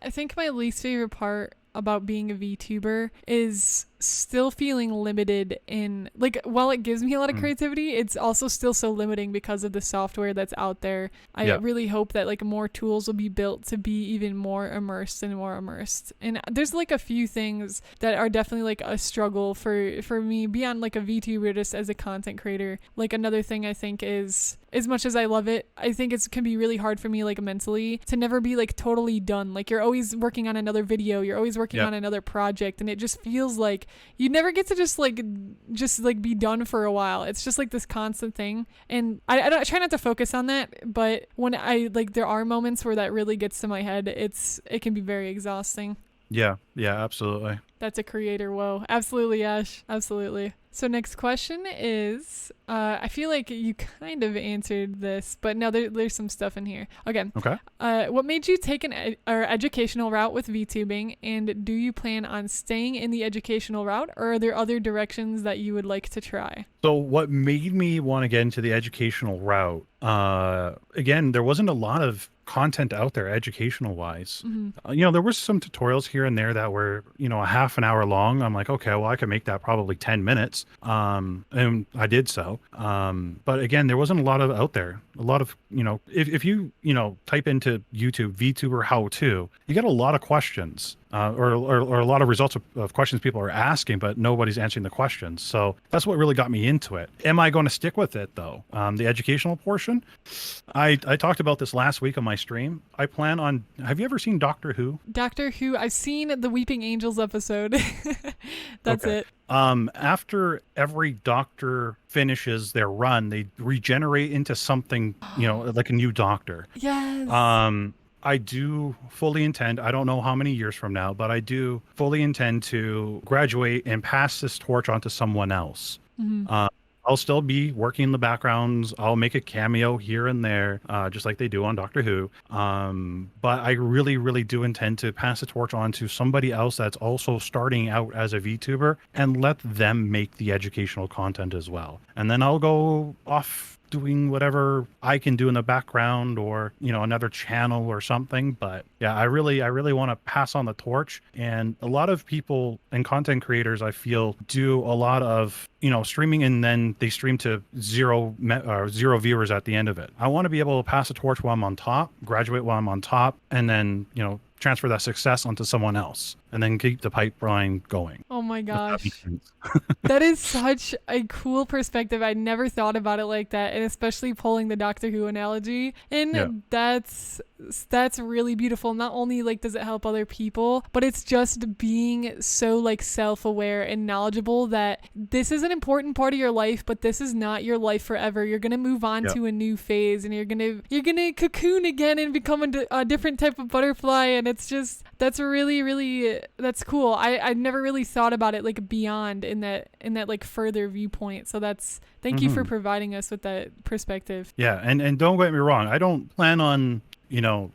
I think my least favorite part about being a VTuber is still feeling limited in, like, while it gives me a lot of Mm. creativity, it's also still so limiting because of the software that's out there. I Yeah. really hope that like more tools will be built to be even more immersed and more immersed. And there's like a few things that are definitely like a struggle for me beyond like a VTuber just as a content creator. Like another thing I think is, as much as I love it, I think it can be really hard for me like mentally to never be like totally done. Like you're always working on another video, you're always working Yep. on another project, and it just feels like you never get to just like be done for a while. It's just like this constant thing, and I try not to focus on that, but when I like there are moments where that really gets to my head, it can be very exhausting. Yeah. Yeah, absolutely. That's a creator woe. Absolutely, Ash. Absolutely. So next question is, I feel like you kind of answered this, but no, there's some stuff in here. Okay. Okay. What made you take an educational route with VTubing, and do you plan on staying in the educational route, or are there other directions that you would like to try? So what made me want to get into the educational route? Again, there wasn't a lot of content out there educational wise. Hmm. There was some tutorials here and there that were, a half an hour long. I'm like, okay, well, I could make that probably 10 minutes. And I did so. But again, there wasn't a lot of out there. A lot of, if you, type into YouTube VTuber how to, you get a lot of questions. Or a lot of results of questions people are asking, but nobody's answering the questions. So that's what really got me into it. Am I going to stick with it though? The educational portion, I talked about this last week on my stream. I plan on. Have you ever seen Doctor Who? Doctor Who. I've seen the Weeping Angels episode. That's Okay. it. After every doctor finishes their run, they regenerate into something, like a new doctor. Yes. I do fully intend, I don't know how many years from now, but I do fully intend to graduate and pass this torch on to someone else. Mhm. I'll still be working in the backgrounds. I'll make a cameo here and there, just like they do on Doctor Who. But I really, really do intend to pass the torch on to somebody else that's also starting out as a VTuber and let them make the educational content as well. And then I'll go off doing whatever I can do in the background or, another channel or something. But yeah, I really want to pass on the torch. And a lot of people and content creators, I feel, do a lot of, streaming and then they stream to zero viewers at the end of it. I want to be able to pass the torch while I'm on top, graduate while I'm on top, and then, transfer that success onto someone else and then keep the pipeline going. Oh my If that makes gosh. sense. That is such a cool perspective. I never thought about it like that, and especially pulling the Doctor Who analogy. And Yeah. that's really beautiful. Not only like does it help other people, but it's just being so like self-aware and knowledgeable that this is an important part of your life, but this is not your life forever. You're gonna move on Yeah. to a new phase, and you're gonna cocoon again and become a different type of butterfly. And it's just that's really that's cool. I never really thought about it like beyond in that like further viewpoint. So thank you for Mhm. providing us with that perspective. Yeah, and don't get me wrong, I don't plan on,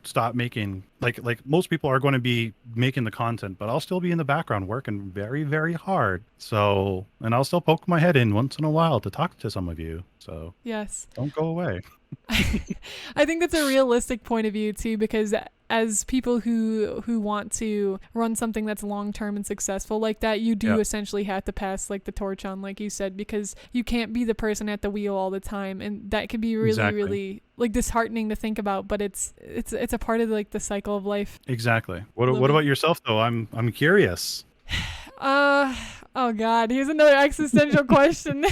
stop making like most people are going to be making the content, but I'll still be in the background working very, very hard. So, and I'll still poke my head in once in a while to talk to some of you. So Yes. don't go away. I think that's a realistic point of view too, because as people who want to run something that's long term and successful like that, you do Yeah. essentially have to pass like the torch on, like you said, because you can't be the person at the wheel all the time, and that could be really Exactly. really like disheartening to think about. But it's a part of like the cycle of life. Exactly. What Living. about yourself though? I'm curious. Oh God, here's another existential question.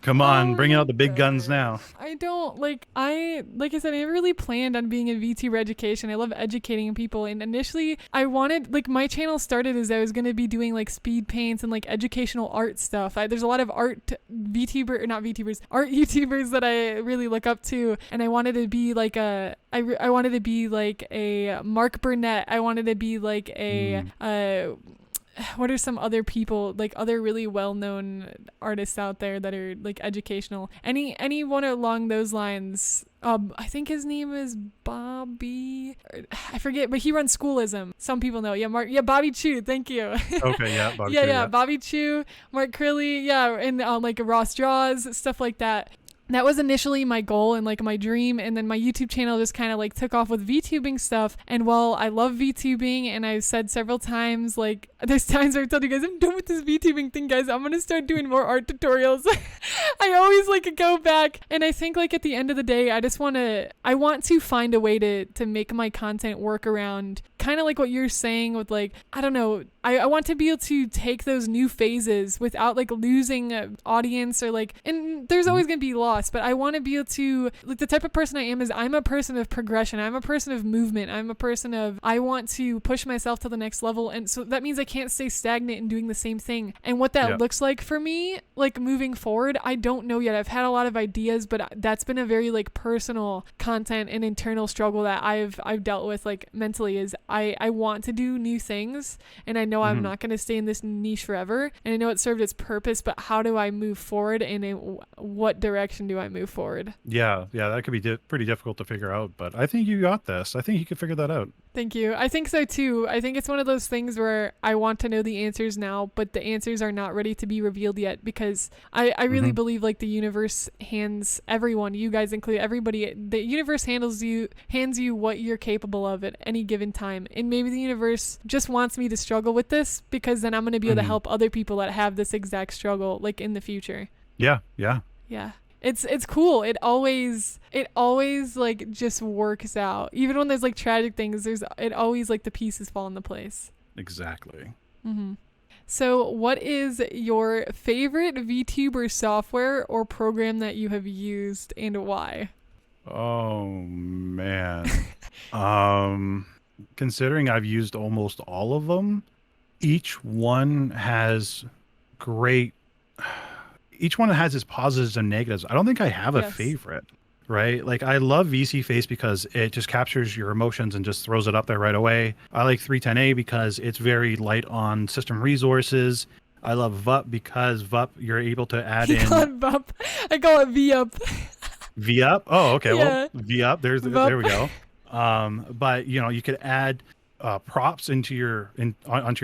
Come on, Oh bring my out the big guns God. now. I don't like I said, I never really planned on being in VTuber education. I love educating people, and initially I wanted, like, my channel started as I was going to be doing like speed paints and like educational art stuff. There's a lot of art VTuber or not VTubers, art YouTubers that I really look up to, and I wanted to be like I wanted to be like a Mark Burnett. I wanted to be like a what are some other people, like other really well-known artists out there that are like educational? Anyone along those lines. I think his name is Bobby. I forget, but he runs Schoolism. Some people know. Yeah, Bobby Chu. Thank you. Okay, yeah, Bobby yeah, Chu, yeah, Bobby Chu, Mark Crilly, yeah, and like Ross Draws, stuff like that. That was initially my goal and like my dream, and then my YouTube channel just kind of like took off with VTubing stuff. And while I love VTubing, and I've said several times, like there's times where I've told you guys, I'm done with this VTubing thing, guys. I'm gonna start doing more art tutorials. I always like go back, and I think like at the end of the day, I want to find a way to make my content work around kind of like what you're saying with like, I don't know, I want to be able to take those new phases without like losing an audience or like, and there's always going to be loss, but I want to be able to, like, the type of person I am is I'm a person of progression. I'm a person of movement. I'm a person of, I want to push myself to the next level. And so that means I can't stay stagnant and doing the same thing. And what that looks like for me, like moving forward, I don't know yet. I've had a lot of ideas, but that's been a very like personal content and internal struggle that I've dealt with like mentally is I want to do new things, and I know I'm not going to stay in this niche forever, and I know it served its purpose, but how do I move forward, and in what direction do I move forward? Yeah, that could be pretty difficult to figure out, but I think you got this. I think you can figure that out. Thank you. I think so too. I think it's one of those things where I want to know the answers now, but the answers are not ready to be revealed yet, because I really believe like the universe hands everyone, you guys included, everybody, the universe hands you what you're capable of at any given time. And maybe the universe just wants me to struggle with this, because then I'm going to be able to help other people that have this exact struggle like in the future. Yeah. It's cool. It always like just works out. Even when there's like tragic things, it always like the pieces fall into place. Exactly. So what is your favorite VTuber software or program that you have used, and why? Oh man. Considering I've used almost all of them, each one has its positives and negatives. I don't think I have a favorite, right? Like, I love VC Face because it just captures your emotions and just throws it up there right away. I like 310A because it's very light on system resources. I love VUP because VUP, you're able to add in. VUP. I call it VUP. VUP? Oh, okay. Yeah. Well, VUP. There we go. But you could add props onto your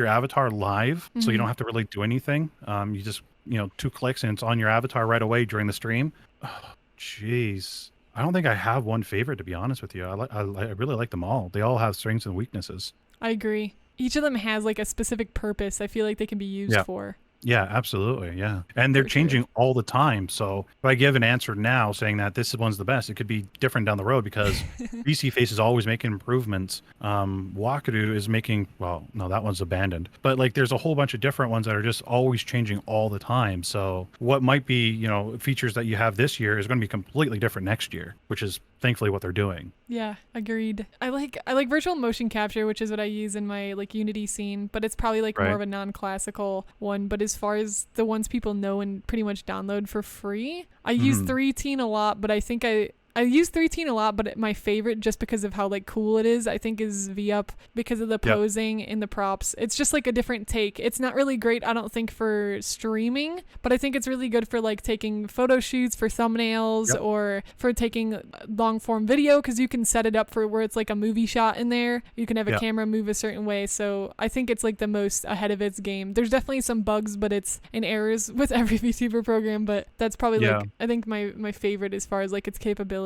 avatar live, so you don't have to really do anything. You just 2 clicks and it's on your avatar right away during the stream. Oh, jeez. I don't think I have one favorite, to be honest with you. I really like them all. They all have strengths and weaknesses. I agree. Each of them has like a specific purpose I feel like they can be used for. Yeah, absolutely. Yeah. And they're changing all the time. So if I give an answer now saying that this one's the best, it could be different down the road, because VC Face is always making improvements. 𝐒𝐻𝐿 is making, well, no, that one's abandoned. But like there's a whole bunch of different ones that are just always changing all the time. So what might be, features that you have this year is going to be completely different next year, which is thankfully what they're doing. Yeah, agreed. I like virtual motion capture, which is what I use in my like Unity scene, but it's probably like more of a non-classical one. But as far as the ones people know and pretty much download for free, I use 3Teen a lot, but I think I use 3Teen a lot, but my favorite, just because of how like cool it is, I think is VUP, because of the posing and the props. It's just like a different take. It's not really great, I don't think, for streaming, but I think it's really good for like taking photo shoots for thumbnails or for taking long form video, because you can set it up for where it's like a movie shot in there. You can have a camera move a certain way. So I think it's like the most ahead of its game. There's definitely some bugs, but it's in errors with every VTuber program, but that's probably like, I think my favorite as far as like its capabilities.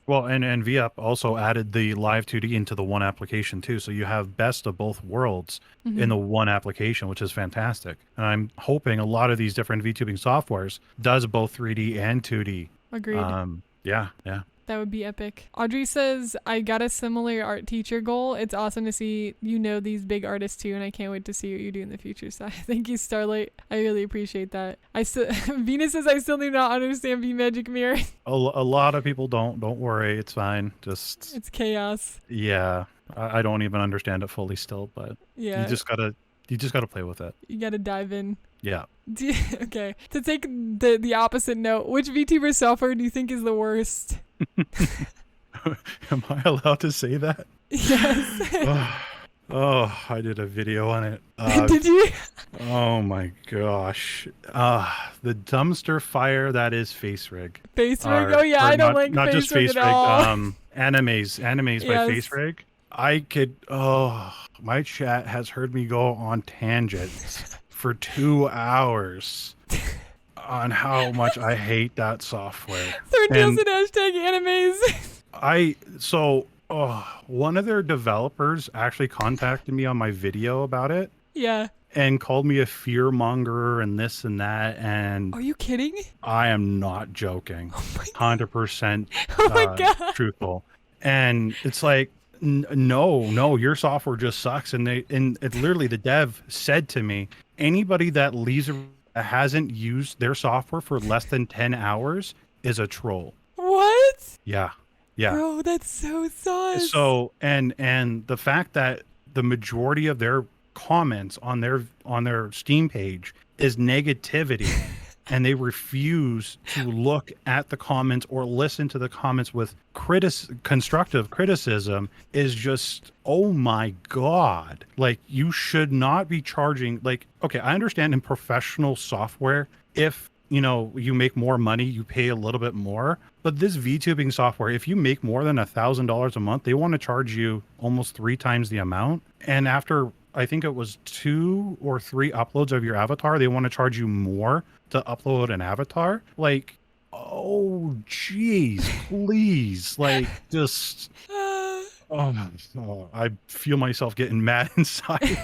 Well, and VUP also added the live 2D into the one application too, so you have best of both worlds in the one application, which is fantastic. And I'm hoping a lot of these different VTubing softwares does both 3D and 2D. Agreed. Yeah. That would be epic. Audrey says, I got a similar art teacher goal. It's awesome to see these big artists too, and I can't wait to see what you do in the future. So thank you, Starlight. I really appreciate that. Venus says, I still do not understand V-Magic Mirror. A lot of people don't. Don't worry. It's fine. It's chaos. Yeah. I don't even understand it fully still, but yeah. You just gotta play with it. You gotta dive in. Yeah. Okay. To take the opposite note, which VTuber software do you think is the worst? Am I allowed to say that? Yes. Oh, I did a video on it. Did you? Oh my gosh. The dumpster fire that is FaceRig. FaceRig? Oh yeah, I don't like not just FaceRig at all. Animes Yes. by FaceRig. My chat has heard me go on tangents for 2 hours on how much I hate that software. Third #animes. One of their developers actually contacted me on my video about it. Yeah. And called me a fear monger and this and that. And are you kidding? I am not joking. Oh my 100% oh my God. truthful. And it's like, no, your software just sucks. And it literally, the dev said to me, anybody that hasn't used their software for less than 10 hours is a troll. What? Yeah. Bro, that's so sus. So, and the fact that the majority of their comments on their Steam page is negativity and they refuse to look at the comments or listen to the comments with constructive criticism is just, oh my God. Like, you should not be charging. Like, okay, I understand in professional software, if you make more money, you pay a little bit more. But this VTubing software, if you make more than $1,000 a month, they want to charge you almost 3 times the amount. And after, I think it was 2 or 3 uploads of your avatar, they want to charge you more to upload an avatar. Like, oh, geez, please. Like, just... I feel myself getting mad inside.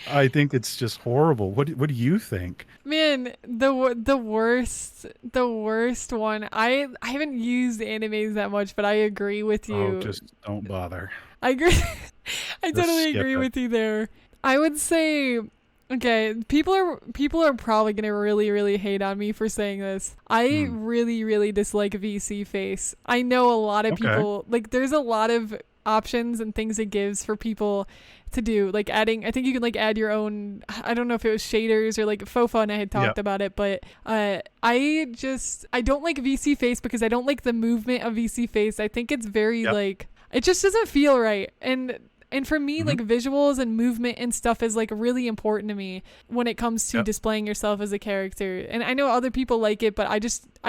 I think it's just horrible. What do you think? Man, the worst one. I haven't used animes that much, but I agree with you. Oh, just don't bother. I agree. I totally agree with you there. I would say, okay, people are probably gonna really, really hate on me for saying this. I really, really dislike VC Face. I know a lot of people, like, there's a lot of options and things it gives for people to do, like adding, I think you can like add your own, I don't know if it was shaders or like Fofa and I had talked about it, but I don't like VC Face because I don't like the movement of VC Face. I think it's very like, it just doesn't feel right. And for me, like, visuals and movement and stuff is like really important to me when it comes to displaying yourself as a character. And I know other people like it, but I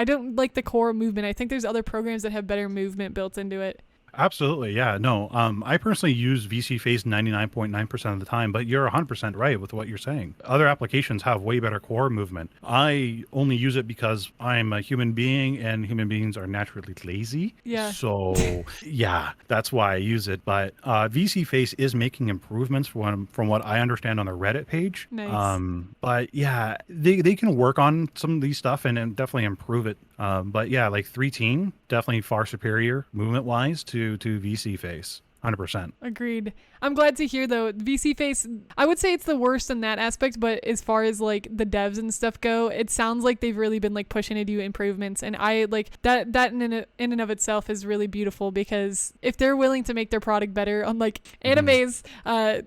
don't like the core movement. I think there's other programs that have better movement built into it. Absolutely. Yeah, no, I personally use VC Face 99.9% of the time, but you're 100% right with what you're saying. Other applications have way better core movement. I only use it because I'm a human being and human beings are naturally lazy. Yeah. So yeah, that's why I use it. But VC Face is making improvements from what I understand on the Reddit page. Nice. But yeah, they can work on some of these stuff and definitely improve it. But yeah, like 3Teen, definitely far superior movement wise to VC Face. 100%. Agreed. I'm glad to hear though, VC Face, I would say it's the worst in that aspect, but as far as like the devs and stuff go, it sounds like they've really been like pushing to do improvements, and I like that in and of itself is really beautiful, because if they're willing to make their product better, unlike animes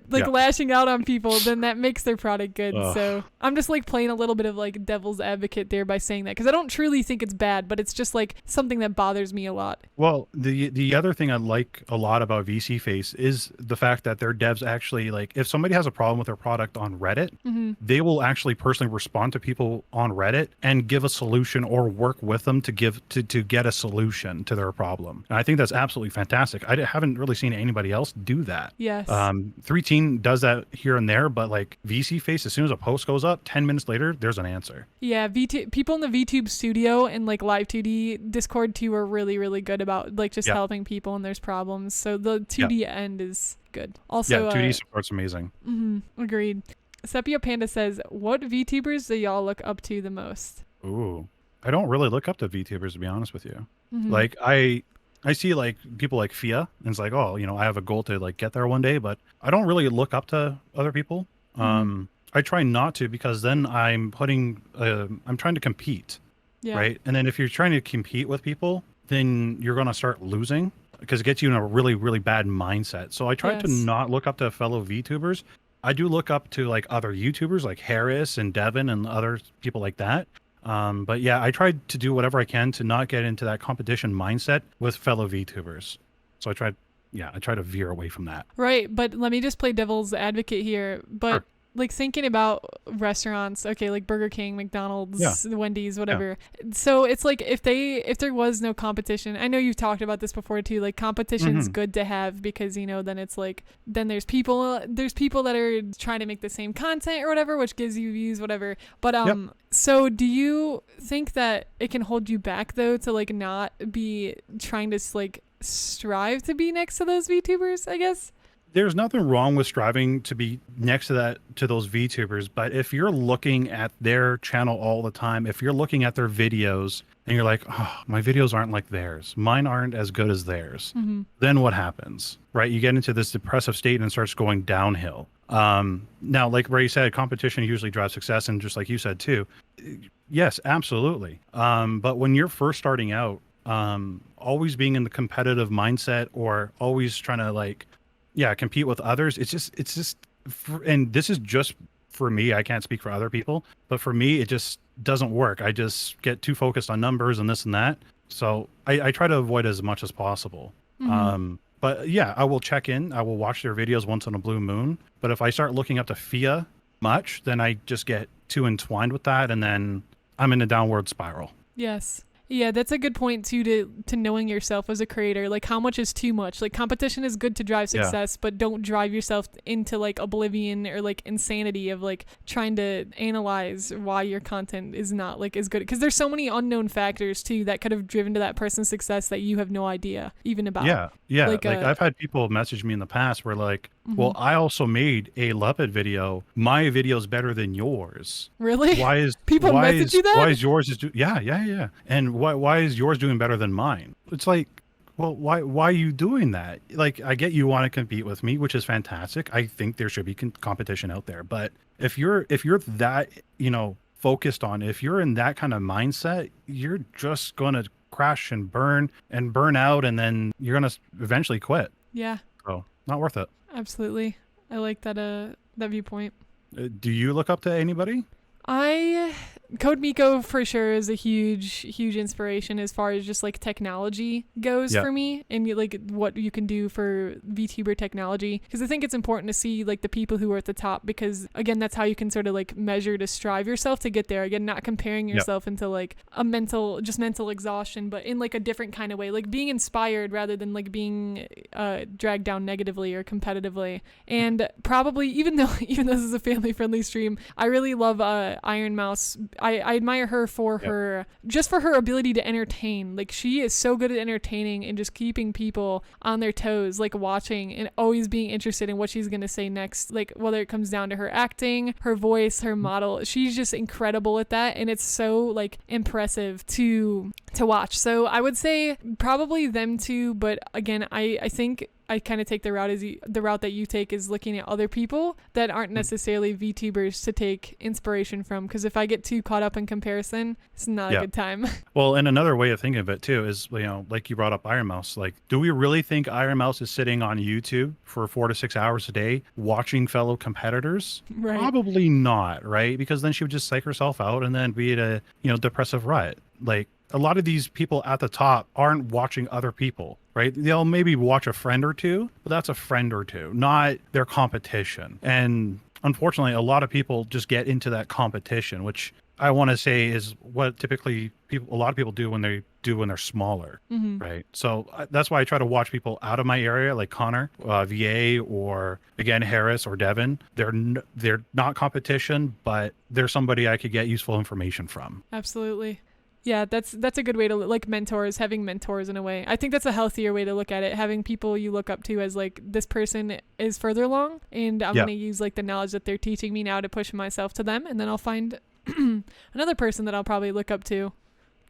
lashing out on people, then that makes their product good. So I'm just like playing a little bit of like devil's advocate there by saying that, because I don't truly think it's bad, but it's just like something that bothers me a lot. Well, the other thing I like a lot about VC Face is the fact that their devs actually, like, if somebody has a problem with their product on Reddit, they will actually personally respond to people on Reddit and give a solution or work with them to get a solution to their problem. And I think that's absolutely fantastic. I haven't really seen anybody else do that. Yes. 3Teen does that here and there, but like VC Face, as soon as a post goes up, 10 minutes later, there's an answer. Yeah, people in the VTube studio and like Live 2D Discord too are really, really good about like just helping people when there's problems. So the 2D end is good. Also, 2D support's amazing. Agreed. Sepia Panda says, what VTubers do y'all look up to the most? Ooh. I don't really look up to VTubers, to be honest with you. Mm-hmm. Like I see like people like Fia, and it's like, oh, I have a goal to like get there one day, but I don't really look up to other people. Mm-hmm. I try not to, because then I'm trying to compete, Yeah. right? And then if you're trying to compete with people, then you're going to start losing, because it gets you in a really, really bad mindset. So I try to Yes. not look up to fellow VTubers. I do look up to like other YouTubers like Harris and Devin and other people like that. But yeah, I tried to do whatever I can to not get into that competition mindset with fellow VTubers. So I try to veer away from that. Right, but let me just play devil's advocate here. But Sure. like thinking about restaurants, okay, like Burger King, McDonald's, Wendy's, whatever. So it's like if there was no competition, I know you've talked about this before too, like competition's good to have, because then it's like then there's people that are trying to make the same content or whatever, which gives you views, whatever. But so do you think that it can hold you back though to like not be trying to like strive to be next to those VTubers, I guess? There's nothing wrong with striving to be next to those VTubers, but if you're looking at their channel all the time, if you're looking at their videos and you're like, oh, my videos aren't like theirs, mine aren't as good as theirs, then what happens, right? You get into this depressive state and it starts going downhill. Now, like Ray said, competition usually drives success, and just like you said too, yes, absolutely. But when you're first starting out, always being in the competitive mindset or always trying to like, compete with others. It's just, and this is just for me. I can't speak for other people, but for me, it just doesn't work. I just get too focused on numbers and this and that. So I try to avoid as much as possible. But yeah, I will check in. I will watch their videos once in a blue moon. But if I start looking up to Fia much, then I just get too entwined with that, and then I'm in a downward spiral. Yes. Yeah, that's a good point too, to knowing yourself as a creator. Like, how much is too much? Like, competition is good to drive success, but don't drive yourself into like oblivion or like insanity of like trying to analyze why your content is not like as good. Because there's so many unknown factors too that could have driven to that person's success that you have no idea even about. Yeah. Like I've had people message me in the past where like, well, I also made a Leopard video. My video is better than yours. Really? Why is people message you that? Why is yours yeah. And why is yours doing better than mine? It's like, well, why are you doing that? Like, I get you want to compete with me, which is fantastic. I think there should be competition out there. But if you're that, focused on, if you're in that kind of mindset, you're just going to crash and burn out, and then you're going to eventually quit. Yeah. So not worth it. Absolutely. I like that viewpoint. Do you look up to anybody? 𝐿𝐿𝐿𝐿𝐿𝐿 for sure is a huge inspiration as far as just like technology goes for me, and like what you can do for VTuber technology, because I think it's important to see like the people who are at the top, because again, that's how you can sort of like measure to strive yourself to get there. Again, not comparing yourself into like a mental exhaustion, but in like a different kind of way, like being inspired rather than like being dragged down negatively or competitively. And probably even though this is a family friendly stream, I really love Iron Mouse. I admire her for her ability to entertain. Like, she is so good at entertaining and just keeping people on their toes, like watching and always being interested in what she's going to say next. Like, whether it comes down to her acting, her voice, her model, she's just incredible at that. And it's so like impressive to watch. So I would say probably them two. But again, I think I kind of take the route that you take is looking at other people that aren't necessarily VTubers to take inspiration from, because if I get too caught up in comparison, it's not a good time. Well, and another way of thinking of it too is, like you brought up Iron Mouse, like, do we really think Iron Mouse is sitting on YouTube for 4 to 6 hours a day watching fellow competitors? Right. Probably not, right? Because then she would just psych herself out and then be in a depressive rut. Like, a lot of these people at the top aren't watching other people, right? They'll maybe watch a friend or two, but that's a friend or two, not their competition. And unfortunately, a lot of people just get into that competition, which I want to say is what typically a lot of people do when they're smaller, right? So that's why I try to watch people out of my area, like Connor, VA, or again, Harris or Devin. They're not competition, but they're somebody I could get useful information from. Absolutely. Yeah, that's a good way to like having mentors in a way. I think that's a healthier way to look at it, having people you look up to as like, this person is further along and I'm going to use like the knowledge that they're teaching me now to push myself to them, and then I'll find another person that I'll probably look up to.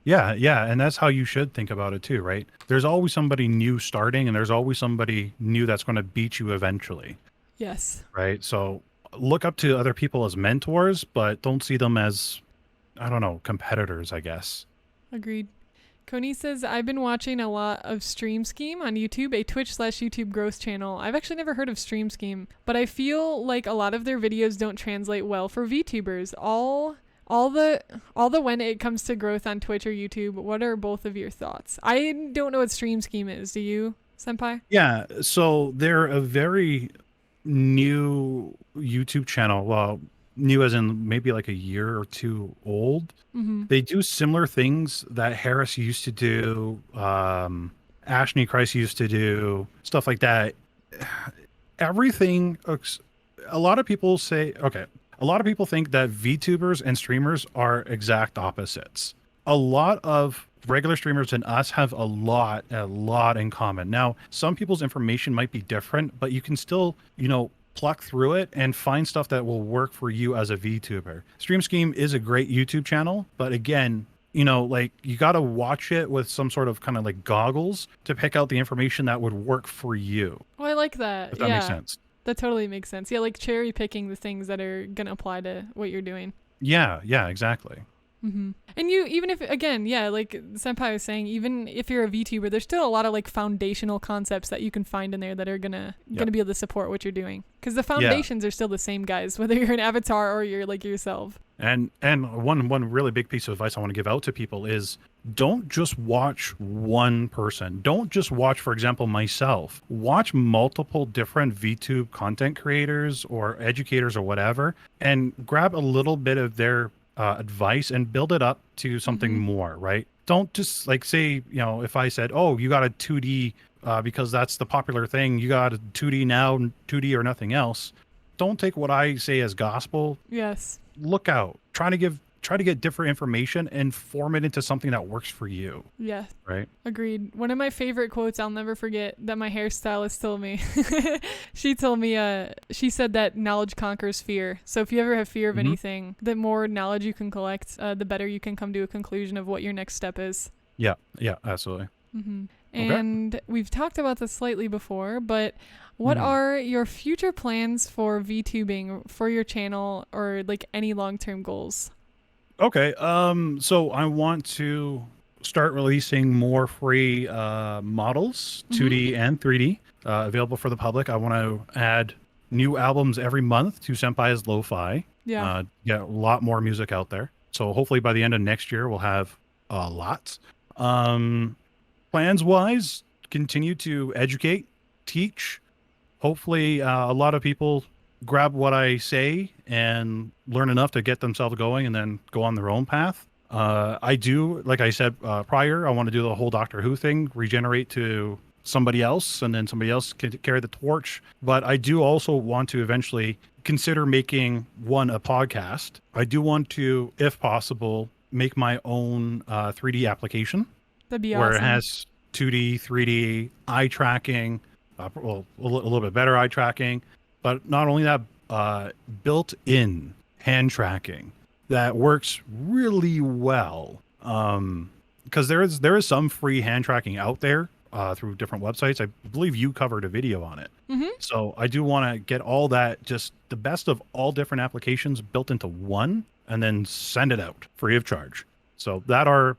Yeah, and that's how you should think about it too, right? There's always somebody new starting, and there's always somebody new that's going to beat you eventually, Yes. right? So look up to other people as mentors, but don't see them as, I don't know, competitors, I guess. Agreed. Coney says, I've been watching a lot of Stream Scheme on YouTube, a Twitch/YouTube growth channel. I've actually never heard of Stream Scheme, but I feel like a lot of their videos don't translate well for VTubers. All the when it comes to growth on Twitch or YouTube, what are both of your thoughts? I don't know what Stream Scheme is. Do you, Senpai? Yeah, so they're a very new YouTube channel. Well, new as in maybe like a year or two old. Mm-hmm. They do similar things that Harris used to do, Ashney Christ used to do, stuff like that. Everything, a lot of people say, okay, a lot of people think that VTubers and streamers are exact opposites. A lot of regular streamers and us have a lot in common. Now, some people's information might be different, but you can still, pluck through it and find stuff that will work for you as a VTuber. Stream Scheme is a great YouTube channel, but again, like you got to watch it with some sort of kind of like goggles to pick out the information that would work for you. Oh, I like that. If that makes sense. That totally makes sense. Yeah, like cherry picking the things that are going to apply to what you're doing. Yeah, exactly. Mm-hmm. And you, even if, again, yeah, like Senpai was saying, even if you're a VTuber, there's still a lot of like foundational concepts that you can find in there that are gonna be able to support what you're doing. Because the foundations are still the same, guys, whether you're an avatar or you're like yourself. And one really big piece of advice I want to give out to people is don't just watch one person. Don't just watch, for example, myself. Watch multiple different VTube content creators or educators or whatever, and grab a little bit of their advice and build it up to something more, right? Don't just like say, if I said, oh, you got a 2D because that's the popular thing, you got a 2D now, 2D or nothing else. Don't take what I say as gospel. Yes. Look out. Try to get different information and form it into something that works for you. Yeah. Right. Agreed. One of my favorite quotes I'll never forget that my hairstylist told me. She told me, she said that knowledge conquers fear. So if you ever have fear of anything, the more knowledge you can collect, the better you can come to a conclusion of what your next step is. Yeah, absolutely. Mm-hmm. And we've talked about this slightly before, but what are your future plans for VTubing, for your channel, or like any long-term goals? Okay, so I want to start releasing more free models, 2D and 3D, available for the public. I want to add new albums every month to Senpai's Lo-Fi. Yeah. Get a lot more music out there. So hopefully by the end of next year, we'll have a lot. Plans-wise, continue to educate, teach. Hopefully a lot of people grab what I say and learn enough to get themselves going and then go on their own path. I do, like I said prior, I want to do the whole Doctor Who thing, regenerate to somebody else, and then somebody else can carry the torch. But I do also want to eventually consider making a podcast. I do want to, if possible, make my own 3D application. That'd be where awesome. It has 2D, 3D, eye tracking, a little bit better eye tracking, but not only that, built-in hand tracking that works really well. Because there is some free hand tracking out there through different websites. I believe you covered a video on it. So I do want to get all that, just the best of all different applications built into one, and then send it out free of charge. So that are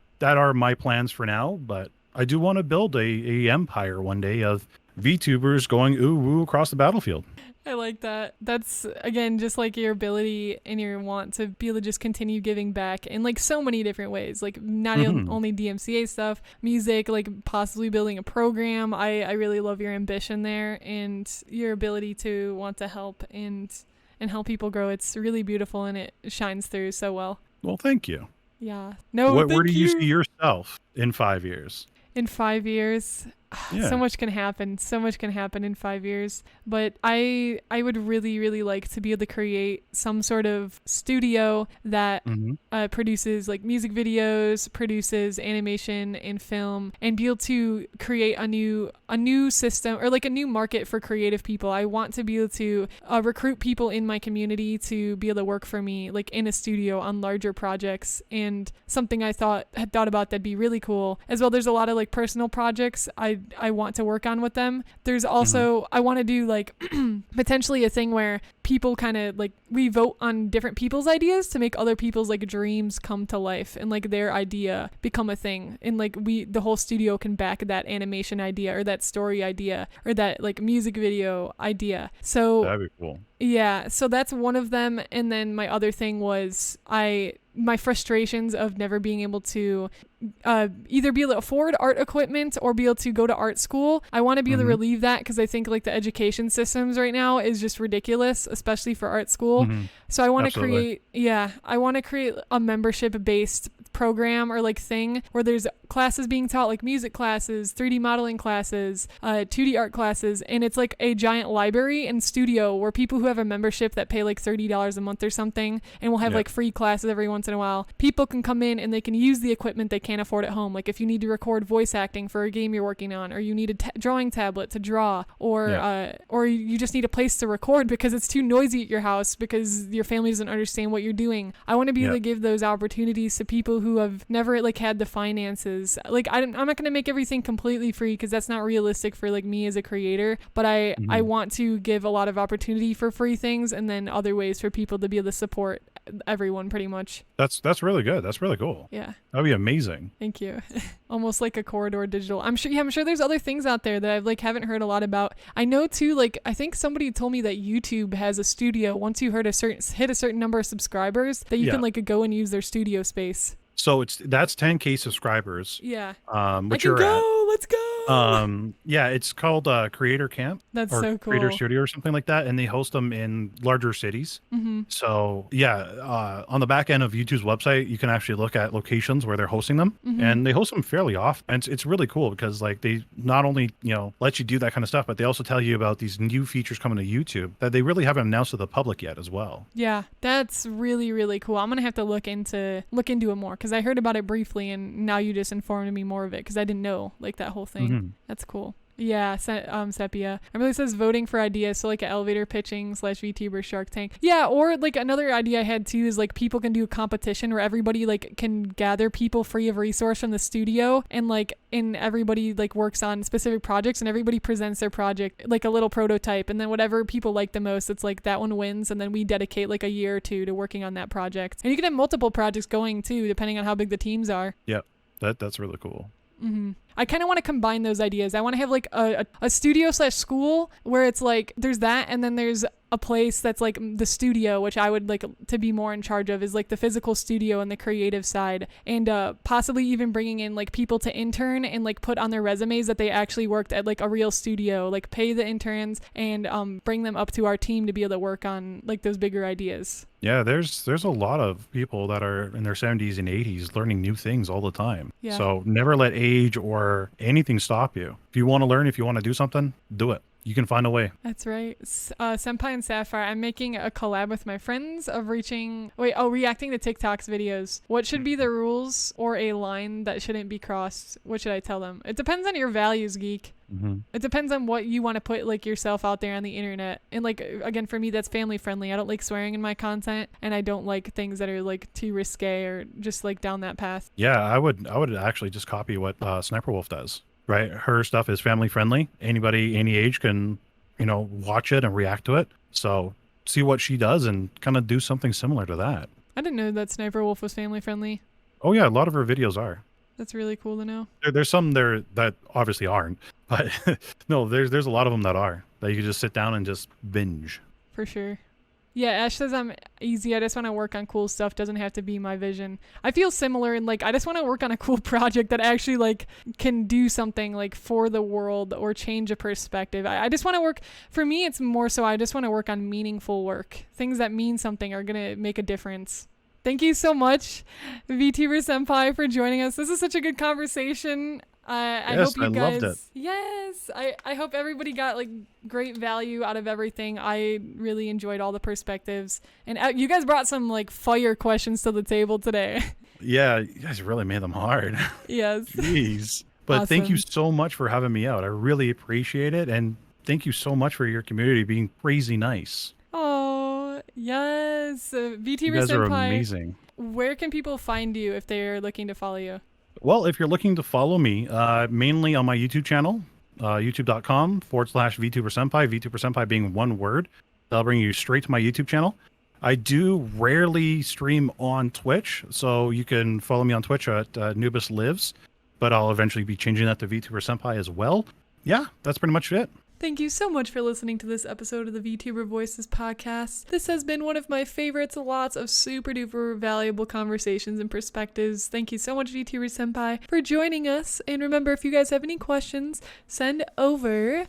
my plans for now. But I do want to build a empire one day of VTubers going ooh woo across the battlefield. I like that. That's, again, just like your ability and your want to be able to just continue giving back in like so many different ways. Like not only DMCA stuff, music, like possibly building a program. I really love your ambition there and your ability to want to help and help people grow. It's really beautiful and it shines through so well. Well, thank you. Yeah. No, Where do you see yourself in 5 years? In 5 years, Yeah. So much can happen. So much can happen in 5 years. But I would really, really like to be able to create some sort of studio that produces like music videos, produces animation and film, and be able to create a new system or like a new market for creative people. I want to be able to recruit people in my community to be able to work for me like in a studio on larger projects, and something I had thought about that'd be really cool as well. There's a lot of like personal projects I want to work on with them. There's also I want to do like potentially a thing where people kind of like we vote on different people's ideas to make other people's like dreams come to life and like their idea become a thing, and like the whole studio can back that animation idea or that story idea or that like music video idea. So that'd be cool. Yeah, so that's one of them. And then my other thing was my frustrations of never being able to either be able to afford art equipment or be able to go to art school. I want to be able to relieve that because I think like the education systems right now is just ridiculous, especially for art school. So I want to create a membership based program or like thing where there's classes being taught, like music classes, 3D modeling classes, 2D art classes, and it's like a giant library and studio where people who have a membership that pay like $30 a month or something, and we'll have like free classes every once in a while. People can come in and they can use the equipment they can't afford at home. Like if you need to record voice acting for a game you're working on, or you need a drawing tablet to draw, or you just need a place to record because it's too noisy at your house because your family doesn't understand what you're doing. I want to be able to give those opportunities to people who have never like had the finances. Like I'm not going to make everything completely free because that's not realistic for like me as a creator, but I want to give a lot of opportunity for free things, and then other ways for people to be able to support everyone pretty much. That's really good. That's really cool. Yeah. That'd be amazing. Thank you. Almost like a corridor digital. I'm sure there's other things out there that I've like haven't heard a lot about. I know too, like I think somebody told me that YouTube has a studio once you hit a certain number of subscribers that you can like go and use their studio space. So that's 10K subscribers. Yeah. Which you're at. Let's go. Yeah, it's called Creator Camp. That's so cool. Creator Studio or something like that, and they host them in larger cities. So yeah, on the back end of YouTube's website, you can actually look at locations where they're hosting them, and they host them fairly often. And it's really cool because like they not only let you do that kind of stuff, but they also tell you about these new features coming to YouTube that they really haven't announced to the public yet as well. Yeah, that's really, really cool. I'm gonna have to look into it more because I heard about it briefly, and now you just informed me more of it because I didn't know like that whole thing. That's cool. Yeah, Sepia. It really says voting for ideas, so like an elevator pitching / VTuber Shark Tank. Yeah, or like another idea I had too is like people can do a competition where everybody like can gather people free of resource from the studio, and everybody like works on specific projects, and everybody presents their project like a little prototype, and then whatever people like the most, it's like that one wins, and then we dedicate like a year or two to working on that project. And you can have multiple projects going too, depending on how big the teams are. Yeah, that's really cool. I kind of want to combine those ideas. I want to have like a studio / school where it's like there's that, and then there's a place that's like the studio, which I would like to be more in charge of, is like the physical studio and the creative side, and possibly even bringing in like people to intern and like put on their resumes that they actually worked at like a real studio, like pay the interns and bring them up to our team to be able to work on like those bigger ideas. Yeah, there's a lot of people that are in their 70s and 80s learning new things all the time. Yeah. So never let age or anything stop you. If you want to learn, if you want to do something, do it. You can find a way. That's right. Senpai and Syafire, I'm making a collab with my friends of reacting to TikTok's videos. What should be the rules or a line that shouldn't be crossed? What should I tell them? It depends on your values, geek. It depends on what you want to put like yourself out there on the internet. And like, again, for me, that's family friendly. I don't like swearing in my content, and I don't like things that are like too risque or just like down that path. Yeah, I would actually just copy what Sniper Wolf does. Right, her stuff is family friendly. Anybody, any age can, watch it and react to it. So see what she does and kind of do something similar to that. I didn't know that Sniper Wolf was family friendly. Oh yeah, a lot of her videos are. That's really cool to know. There's some there that obviously aren't, but no, there's a lot of them that are, that you can just sit down and just binge. For sure. Yeah, Ash says I'm easy. I just want to work on cool stuff. Doesn't have to be my vision. I feel similar, and like I just want to work on a cool project that actually like can do something like for the world or change a perspective. I just want to work. For me, it's more so I just want to work on meaningful work. Things that mean something are gonna make a difference. Thank you so much, VTuber Senpai, for joining us. This is such a good conversation. I Yes, hope you I guys. loved it. Yes, I hope everybody got like great value out of everything. I really enjoyed all the perspectives, and you guys brought some like fire questions to the table today. Yeah, you guys really made them hard. Yes. Jeez. But thank you Awesome. so much for having me out. I really appreciate it. And thank you so much for your community being crazy nice. Oh yes, You VTuber guys are Senpai. amazing. Where can people find you if they're looking to follow you? Well, if you're looking to follow me, mainly on my YouTube channel, youtube.com/VTuber Senpai, VTuber Senpai being one word, that'll bring you straight to my YouTube channel. I do rarely stream on Twitch, so you can follow me on Twitch at Nubis Lives, but I'll eventually be changing that to VTuber Senpai as well. Yeah, that's pretty much it. Thank you so much for listening to this episode of the VTuber Voices podcast. This has been one of my favorites, lots of super duper valuable conversations and perspectives. Thank you so much, VTuber Senpai, for joining us. And remember, if you guys have any questions, send over